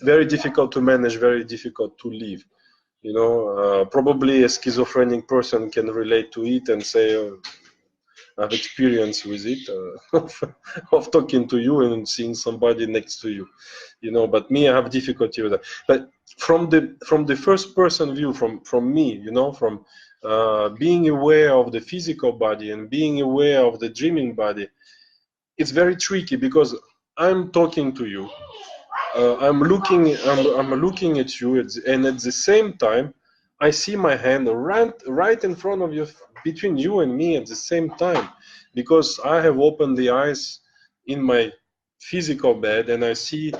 very difficult to manage, very difficult to live. Probably a schizophrenic person can relate to it and say, I've experience with it, of talking to you and seeing somebody next to you, but me, I have difficulty with that. But from the first person view, from me, from being aware of the physical body and being aware of the dreaming body, it's very tricky, because I'm talking to you, I'm looking at you, and at the same time, I see my hand right in front of you, between you and me at the same time, because I have opened the eyes in my physical bed, and I see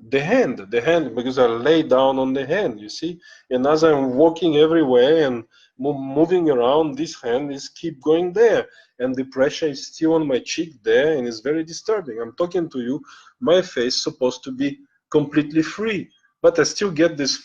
the hand, because I lay down on the hand, you see, and as I'm walking everywhere and moving around, this hand is keep going there, and the pressure is still on my cheek there, and it's very disturbing. I'm talking to you, my face is supposed to be completely free, but I still get this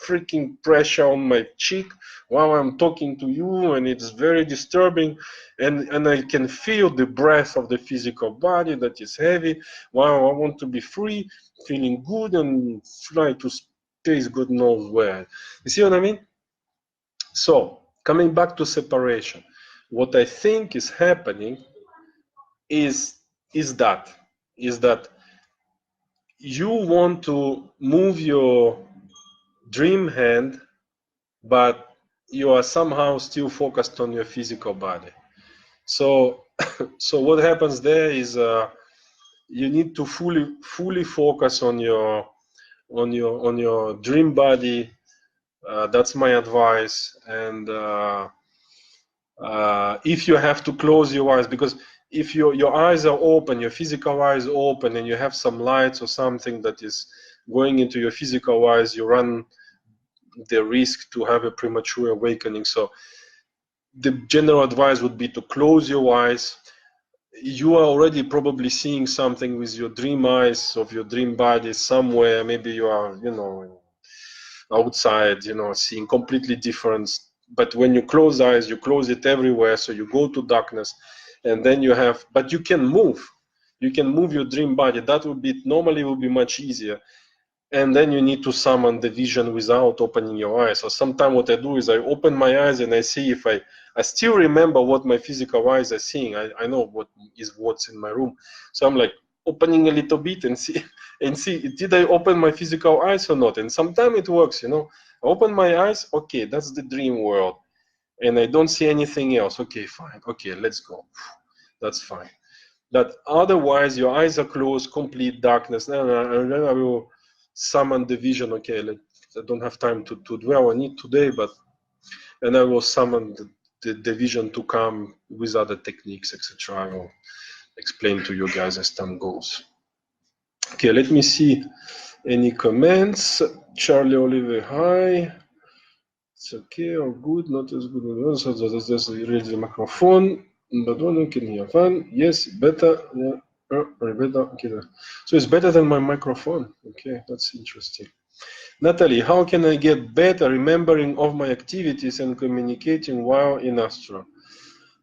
freaking pressure on my cheek while I'm talking to you, and it's very disturbing, and I can feel the breath of the physical body that is heavy while I want to be free, feeling good, and fly to space, God knows where. You see what I mean? So, coming back to separation, what I think is happening is that you want to move your dream hand, but you are somehow still focused on your physical body. So so what happens there is, you need to fully focus on your dream body. That's my advice. And if you have to close your eyes, because if your eyes are open, your physical eyes open, and you have some lights or something that is going into your physical eyes, you run the risk to have a premature awakening. So the general advice would be to close your eyes. You are already probably seeing something with your dream eyes of your dream body somewhere. Maybe you are, outside, seeing completely different. But when you close eyes, you close it everywhere, so you go to darkness, and then you have, but you can move your dream body. That would be normally would be much easier. And then you need to summon the vision without opening your eyes. So sometimes what I do is I open my eyes and I see if I still remember what my physical eyes are seeing. I know what's in my room. So I'm like opening a little bit and see did I open my physical eyes or not? And sometimes it works, I open my eyes, okay, that's the dream world. And I don't see anything else. Okay, fine. Okay, let's go. That's fine. That otherwise your eyes are closed, complete darkness. And then I will summon the vision. Okay, I don't have time to dwell on it today, and I will summon the vision to come with other techniques, etc. I will explain to you guys as time goes. Okay, let me see any comments. Charlie Oliver, hi. It's okay or good, not as good. So that's really the microphone, but one can hear fine. Yes, better. Yeah. Better. Okay. So it's better than my microphone. Okay, that's interesting. Natalie, how can I get better remembering of my activities and communicating while in Astral?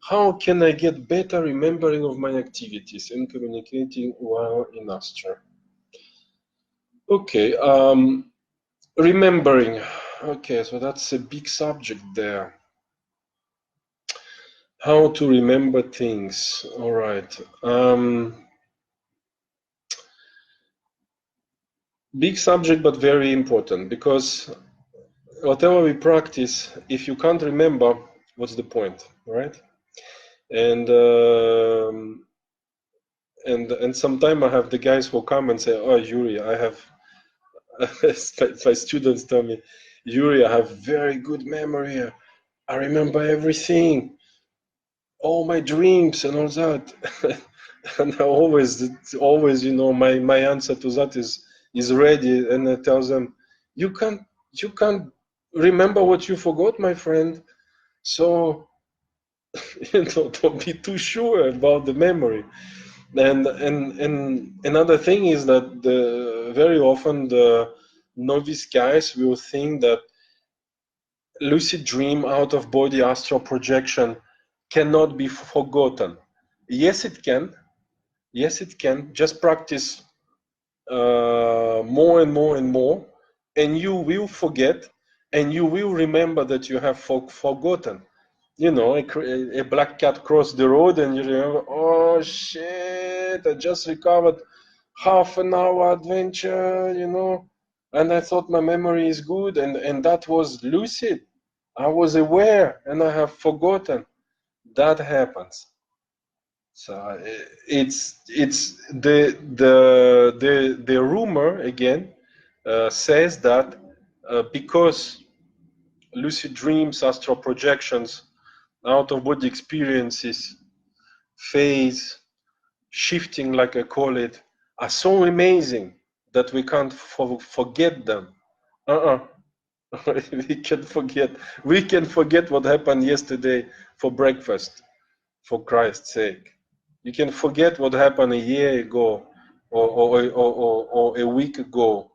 How can I get better remembering of my activities and communicating while in Astral? Okay, remembering. Okay, so that's a big subject there. How to remember things. All right. Big subject, but very important, because whatever we practice, if you can't remember, what's the point, right? And sometimes I have the guys who come and say, "Oh, Yuri, I have." My students tell me, "Yuri, I have very good memory. I remember everything, all my dreams and all that." And I always, you know, my answer to that is ready, and I tell them, you can't remember what you forgot, my friend. So, you know, don't be too sure about the memory. And another thing is that very often the novice guys will think that lucid dream, out of body astral projection cannot be forgotten. Yes, it can. Yes, it can. Just practice more and more and more, and you will forget, and you will remember that you have forgotten. You know, a black cat crossed the road, and you remember, oh shit, I just recovered half an hour adventure, you know, and I thought my memory is good, and that was lucid. I was aware, and I have forgotten. That happens. So it's the rumor again says that because lucid dreams, astral projections, out of body experiences, phase shifting, like I call it, are so amazing that we can't forget them. We can forget. We can forget what happened yesterday for breakfast, for Christ's sake. You can forget what happened a year ago or a week ago.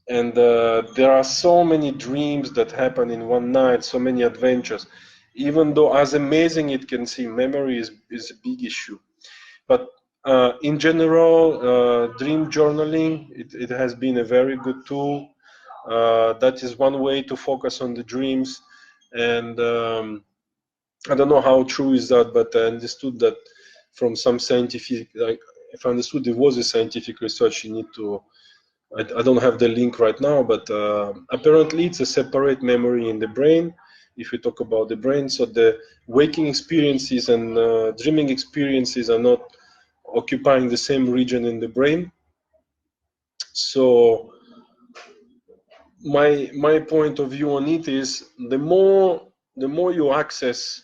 And there are so many dreams that happen in one night, so many adventures. Even though as amazing it can seem, memory is a big issue. But in general, dream journaling, it has been a very good tool. That is one way to focus on the dreams. And I don't know how true is that, but I understood that from some scientific, like, if I understood there was a scientific research, you need to, I don't have the link right now, but apparently it's a separate memory in the brain, if we talk about the brain. So the waking experiences and dreaming experiences are not occupying the same region in the brain. So my point of view on it is the more you access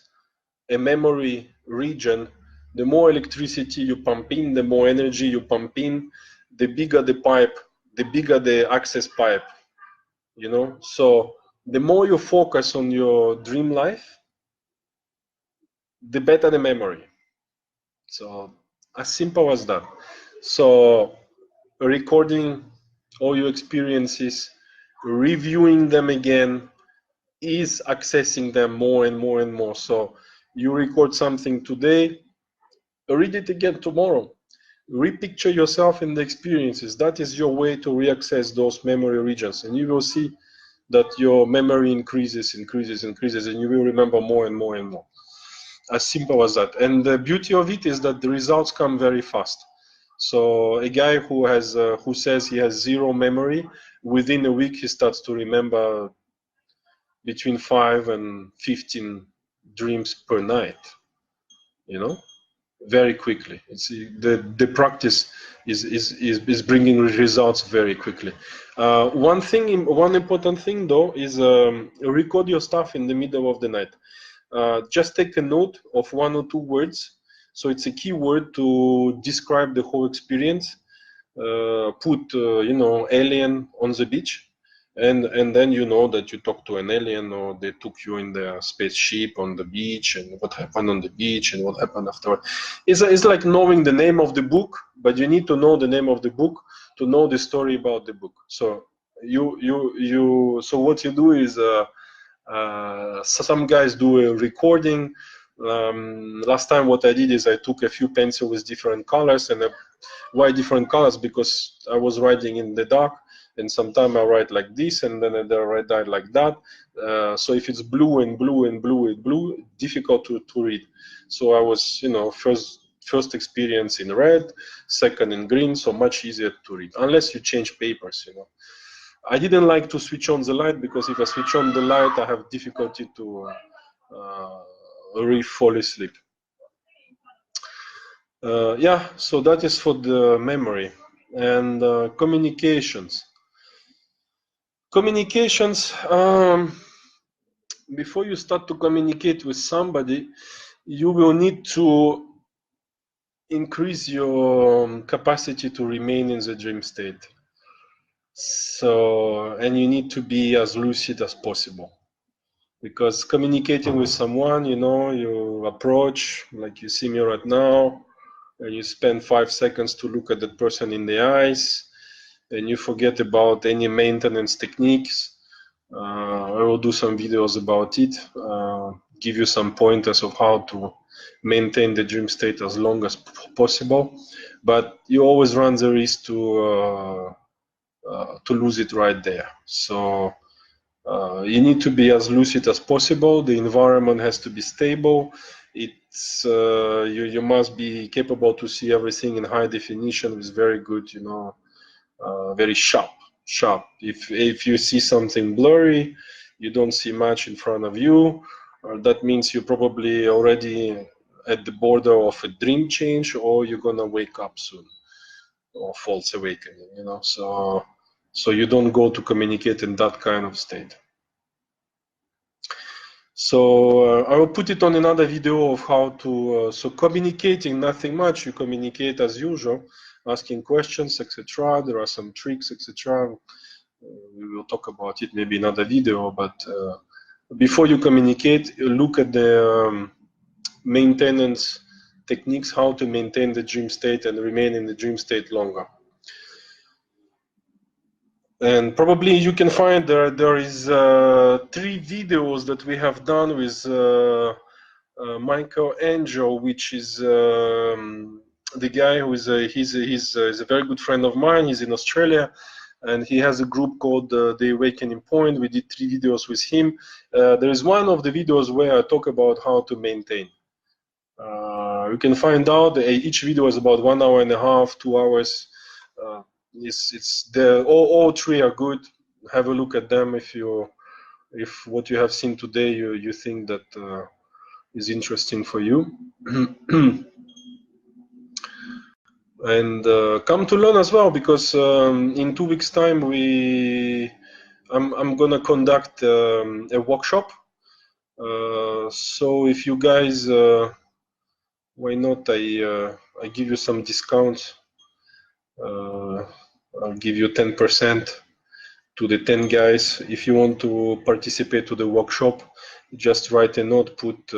a memory region, the more electricity you pump in, the more energy you pump in, the bigger the pipe, the bigger the access pipe, you know. So the more you focus on your dream life, the better the memory. So as simple as that. So recording all your experiences, reviewing them again, is accessing them more and more and more. So you record something today, read it again tomorrow. Repicture yourself in the experiences. That is your way to reaccess those memory regions, and you will see that your memory increases, and you will remember more and more and more. As simple as that. And the beauty of it is that the results come very fast. So a guy who has who says he has zero memory, within a week he starts to remember between 5 and 15 dreams per night, you know, very quickly. It's the practice is bringing results very quickly. One important thing though is record your stuff in the middle of the night. Just take a note of 1 or 2 words. So it's a keyword to describe the whole experience. Put you know, alien on the beach, and then you know that you talk to an alien, or they took you in their spaceship on the beach, and what happened on the beach and what happened afterward. It's like knowing the name of the book, but you need to know the name of the book to know the story about the book. So so what you do is so some guys do a recording, Last time what I did is I took a few pencils with different colors. And why different colors? Because I was writing in the dark, and sometimes I write like this, and then I write like that. So if it's blue and blue and blue and blue, difficult to read. So I was, you know, first experience in red, second in green, so much easier to read, unless you change papers, you know. I didn't like to switch on the light, because if I switch on the light, I have difficulty to really fall asleep. Yeah, so that is for the memory. And communications. Communications, before you start to communicate with somebody, you will need to increase your capacity to remain in the dream state. So, and you need to be as lucid as possible. Because communicating with someone, you know, you approach, like you see me right now, and you spend 5 seconds to look at that person in the eyes, and you forget about any maintenance techniques. I will do some videos about it, give you some pointers of how to maintain the dream state as long as possible, but you always run the risk to lose it right there. So you need to be as lucid as possible. The environment has to be stable. It's you must be capable to see everything in high definition with very good, you know, very sharp. If you see something blurry, you don't see much in front of you, that means you're probably already at the border of a dream change, or you're gonna wake up soon, or false awakening, you know. So you don't go to communicate in that kind of state. So I will put it on another video of how to, so communicating, nothing much, you communicate as usual, asking questions, etc. There are some tricks, etc. We will talk about it maybe in another video, but before you communicate, look at the maintenance techniques, how to maintain the dream state and remain in the dream state longer. And probably you can find there is 3 videos that we have done with Michael Angel, which is the guy who is he's a very good friend of mine. He's in Australia, and he has a group called The Awakening Point. We did 3 videos with him. There is one of the videos where I talk about how to maintain. You can find out each video is about 1.5 hours, 2 hours. It's all 3 are good. Have a look at them if what you have seen today you think that is interesting for you. And come to learn as well, because in 2 weeks time I'm gonna conduct a workshop. So if you guys why not I give you some discounts. I'll give you 10% to the 10 guys. If you want to participate to the workshop, just write a note, put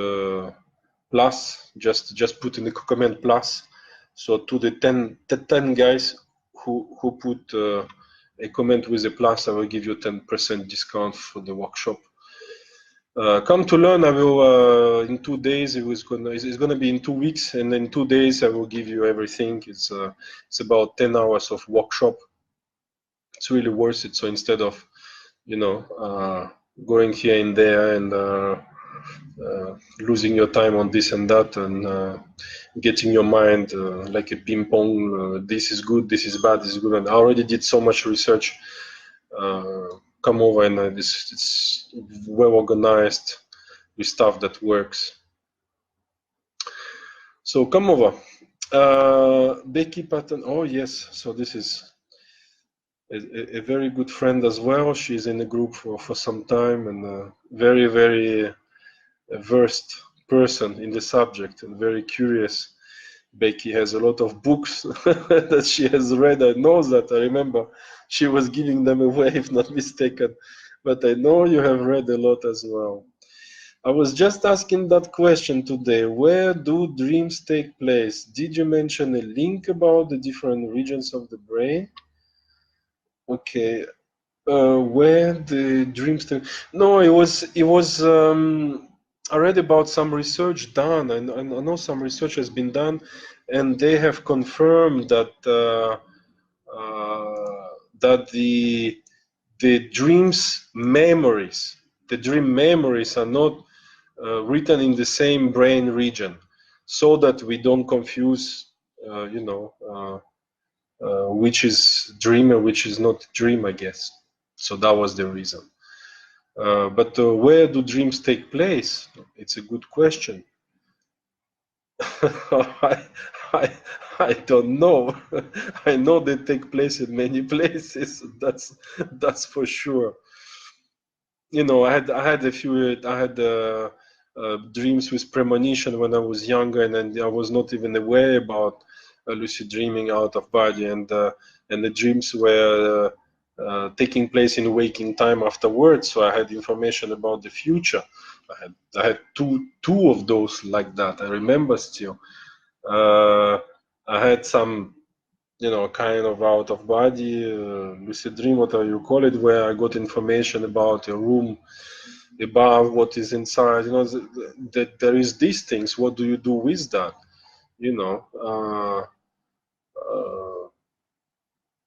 plus, just put in the comment plus. So to the 10 guys who put a comment with a plus, I will give you 10% discount for the workshop. Come to learn. I will in 2 days. It's gonna be in 2 weeks, and in 2 days I will give you everything. It's about 10 hours of workshop. It's really worth it. So instead of, you know, going here and there and losing your time on this and that, and getting your mind like a ping pong, this is good, this is bad, this is good. And I already did so much research. Come over, and it's well organized with stuff that works. So come over. Becky Patton. Oh yes, so this is a very good friend as well. She's in the group for some time, and a very versed person in the subject, and very curious. Becky has a lot of books that she has read. I know that. I remember she was giving them away, if not mistaken. But I know you have read a lot as well. I was just asking that question today. Where do dreams take place? Did you mention a link about the different regions of the brain? Okay. Where the dreams take... No, it was I read about some research done, and I know some research has been done, and they have confirmed that that the dream memories are not written in the same brain region, so that we don't confuse, which is dream and which is not dream, I guess. So that was the reason. But where do dreams take place? It's a good question. I, I, I don't know. I know they take place in many places. That's for sure. You know, I had dreams with premonition when I was younger, and then I was not even aware about lucid dreaming out of body, and the dreams were taking place in waking time afterwards. So I had information about the future. I had two of those like that. I remember still. I had some, you know, kind of out of body lucid dream, whatever you call it, where I got information about a room above, what is inside. You know, that there is these things. What do you do with that? You know,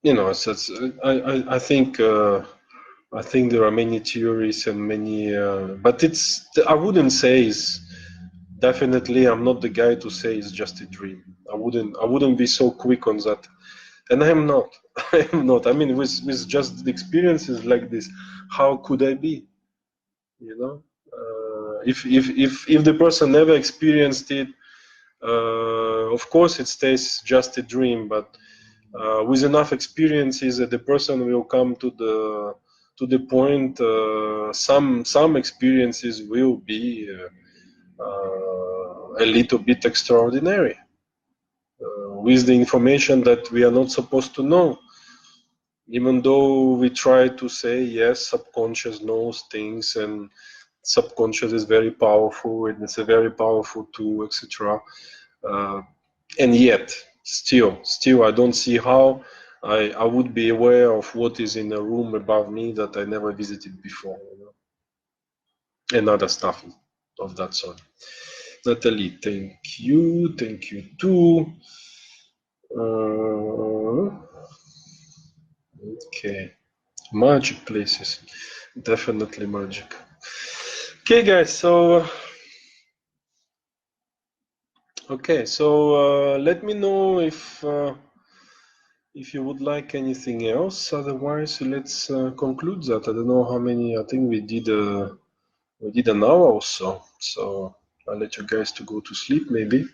you know. So it's, I think there are many theories and many, but it's, I wouldn't say it's definitely. I'm not the guy to say it's just a dream. I wouldn't be so quick on that. And I am not. I am not. I mean, with just the experiences like this, how could I be? You know, if the person never experienced it, of course it stays just a dream. But with enough experiences, the person will come to the point. Some experiences will be a little bit extraordinary, with the information that we are not supposed to know. Even though we try to say yes, subconscious knows things, and subconscious is very powerful, and it's a very powerful tool, etc. And yet, still, I don't see how I would be aware of what is in a room above me that I never visited before, you know? And other stuff of that sort. Natalie, thank you too. Okay. Magic places, definitely magic. Okay, guys. So, let me know if you would like anything else. Otherwise, let's conclude that. I don't know how many. I think we did an hour or so. So I'll let you guys to go to sleep, maybe.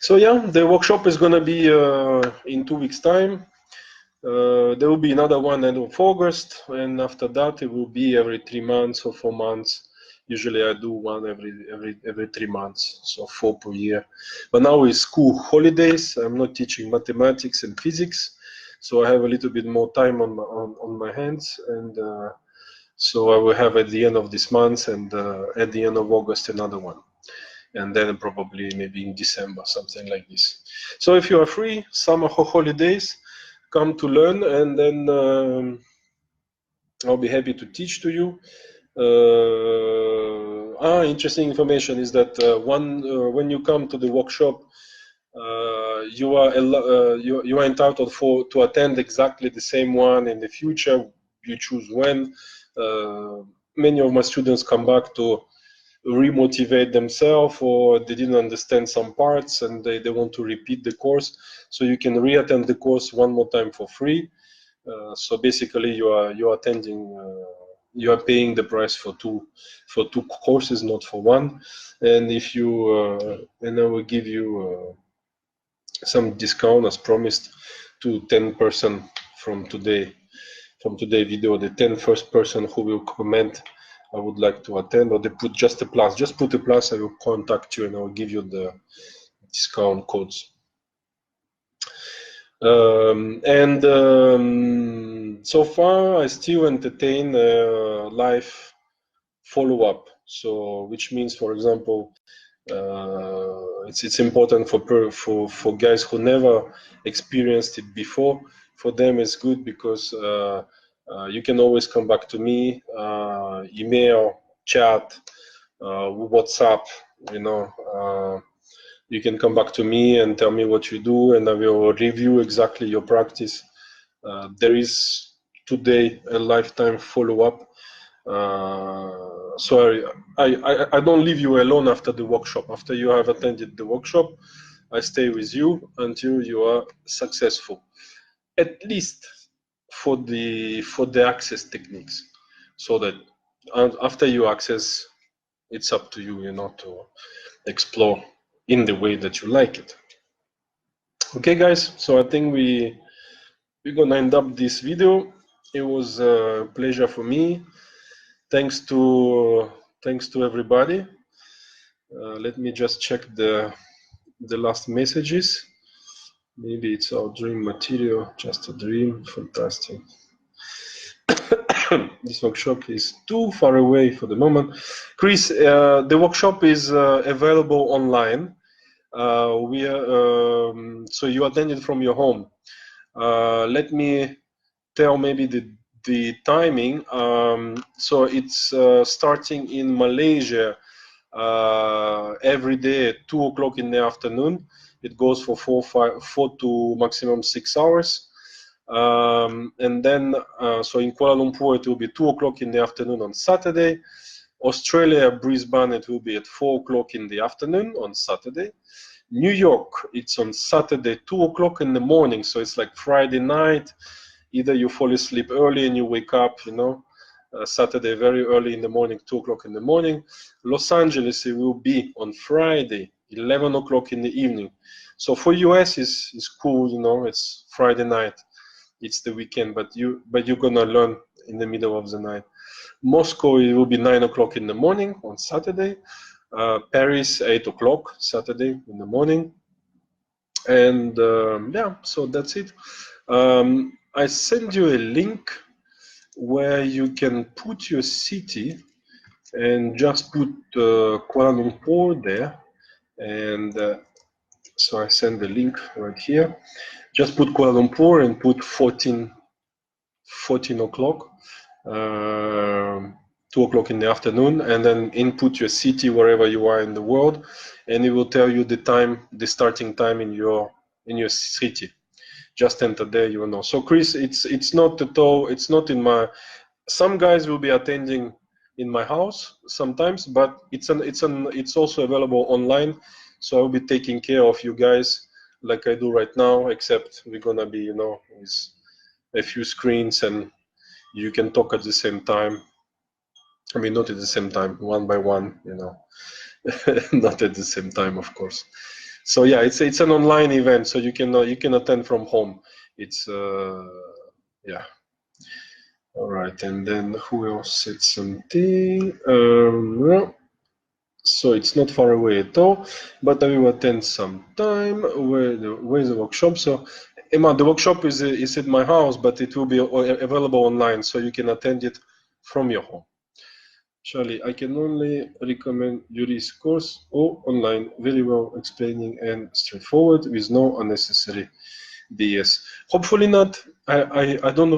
So yeah, the workshop is gonna be in 2 weeks' time. There will be another one end of August, and after that it will be every 3 months or 4 months. Usually I do one every 3 months, so 4 per year. But now it's school holidays. I'm not teaching mathematics and physics, so I have a little bit more time on my hands, and so I will have at the end of this month and at the end of August another one, and then probably maybe in December, something like this. So if you are free, summer holidays, come to learn, and then I'll be happy to teach to you. Interesting information is that when you come to the workshop, you are entitled to attend exactly the same one in the future. You choose when. Many of my students come back to remotivate themselves, or they didn't understand some parts and they want to repeat the course. So you can re-attend the course one more time for free. So basically, you are attending. You are paying the price for two courses, not for one. And if you and I will give you some discount as promised to 10% from today video. The 10 first person who will comment, I would like to attend, or they put just a plus. Just put a plus. I will contact you and I will give you the discount codes. So far, I still entertain live follow-up. So, which means, for example, it's important for guys who never experienced it before. For them, it's good because you can always come back to me, email, chat, WhatsApp, you know. You can come back to me and tell me what you do, and I will review exactly your practice. There is today a lifetime follow-up. So I don't leave you alone after the workshop. After you have attended the workshop, I stay with you until you are successful, at least for the access techniques, so that after you access, it's up to you, you know, to explore in the way that you like it. Okay, guys. So I think we're gonna end up this video. It was a pleasure for me. Thanks to everybody. Let me just check the last messages. Maybe it's our dream material, just a dream. Fantastic. This workshop is too far away for the moment. Chris, the workshop is available online. So you attended from your home. Let me tell maybe the timing. So it's starting in Malaysia every day at 2 o'clock in the afternoon. It goes for 4 to maximum 6 hours. And then, so in Kuala Lumpur, it will be 2 o'clock in the afternoon on Saturday. Australia, Brisbane, it will be at 4 o'clock in the afternoon on Saturday. New York, it's on Saturday, 2 o'clock in the morning. So it's like Friday night. Either you fall asleep early and you wake up, you know, Saturday very early in the morning, 2 o'clock in the morning. Los Angeles, it will be on Friday, 11 o'clock in the evening. So for US, is cool, you know, it's Friday night. It's the weekend, but you're gonna learn in the middle of the night. Moscow, it will be 9 o'clock in the morning on Saturday. Paris, 8 o'clock Saturday in the morning. And yeah, so that's it. I send you a link where you can put your city and just put Kuala Lumpur there. And so I send the link right here. Just put Kuala Lumpur and put 14 o'clock, 2 o'clock in the afternoon, and then input your city wherever you are in the world, and it will tell you the time, the starting time in your city. Just enter there, you will know. So Chris, it's not at all, it's not in my, some guys will be attending in my house sometimes, but it's also available online. So I'll be taking care of you guys like I do right now, except we're gonna be, you know, with a few screens and you can talk at the same time. I mean, not at the same time, one by one, you know, not at the same time, of course. So yeah, it's an online event, so you can attend from home. It's yeah. All right, and then who else said something? So it's not far away at all, but I will attend sometime. Where's the workshop? So Emma, the workshop is at my house, but it will be available online, so you can attend it from your home. Charlie, I can only recommend Yuri's course or online, very well explaining and straightforward with no unnecessary BS. Hopefully not. I don't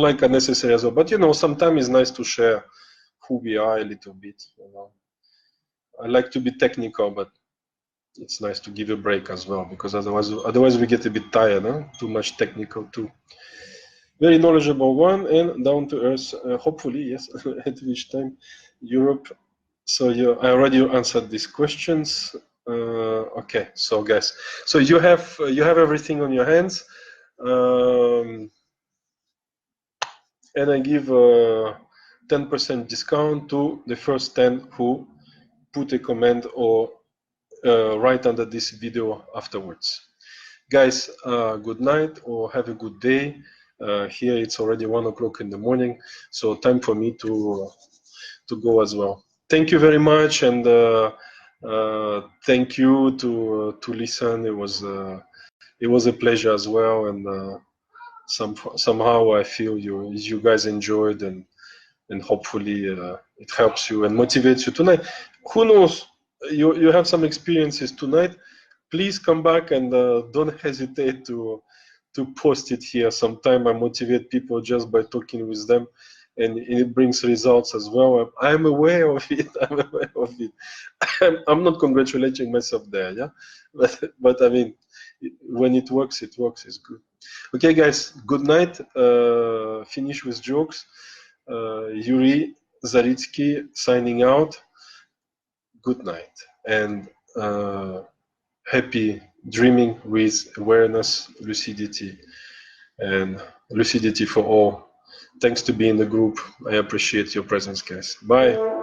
like unnecessary as well. But you know, sometimes it's nice to share who we are a little bit. You know, I like to be technical, but it's nice to give a break as well, because otherwise we get a bit tired. Huh? Too much technical too. Very knowledgeable one and down to earth. Hopefully, yes. At which time, Europe. So I already answered these questions. Okay, so guys, so you have everything on your hands, and I give a 10% discount to the first 10 who put a comment or write under this video afterwards. Guys, good night or have a good day. Here it's already 1 o'clock in the morning, so time for me to go as well. Thank you very much, and thank you to listen. It was a pleasure as well, and somehow I feel you guys enjoyed, and hopefully it helps you and motivates you tonight. Who knows? You have some experiences tonight. Please come back and don't hesitate to post it here. Sometime I motivate people just by talking with them, and it brings results as well. I'm aware of it. I'm aware of it. I'm not congratulating myself there, yeah, but I mean, when it works, it works. It's good. Okay, guys. Good night. Finish with jokes. Yuri Zaritsky signing out. Good night and happy dreaming with awareness, lucidity, and lucidity for all. Thanks to be in the group. I appreciate your presence, guys. Bye.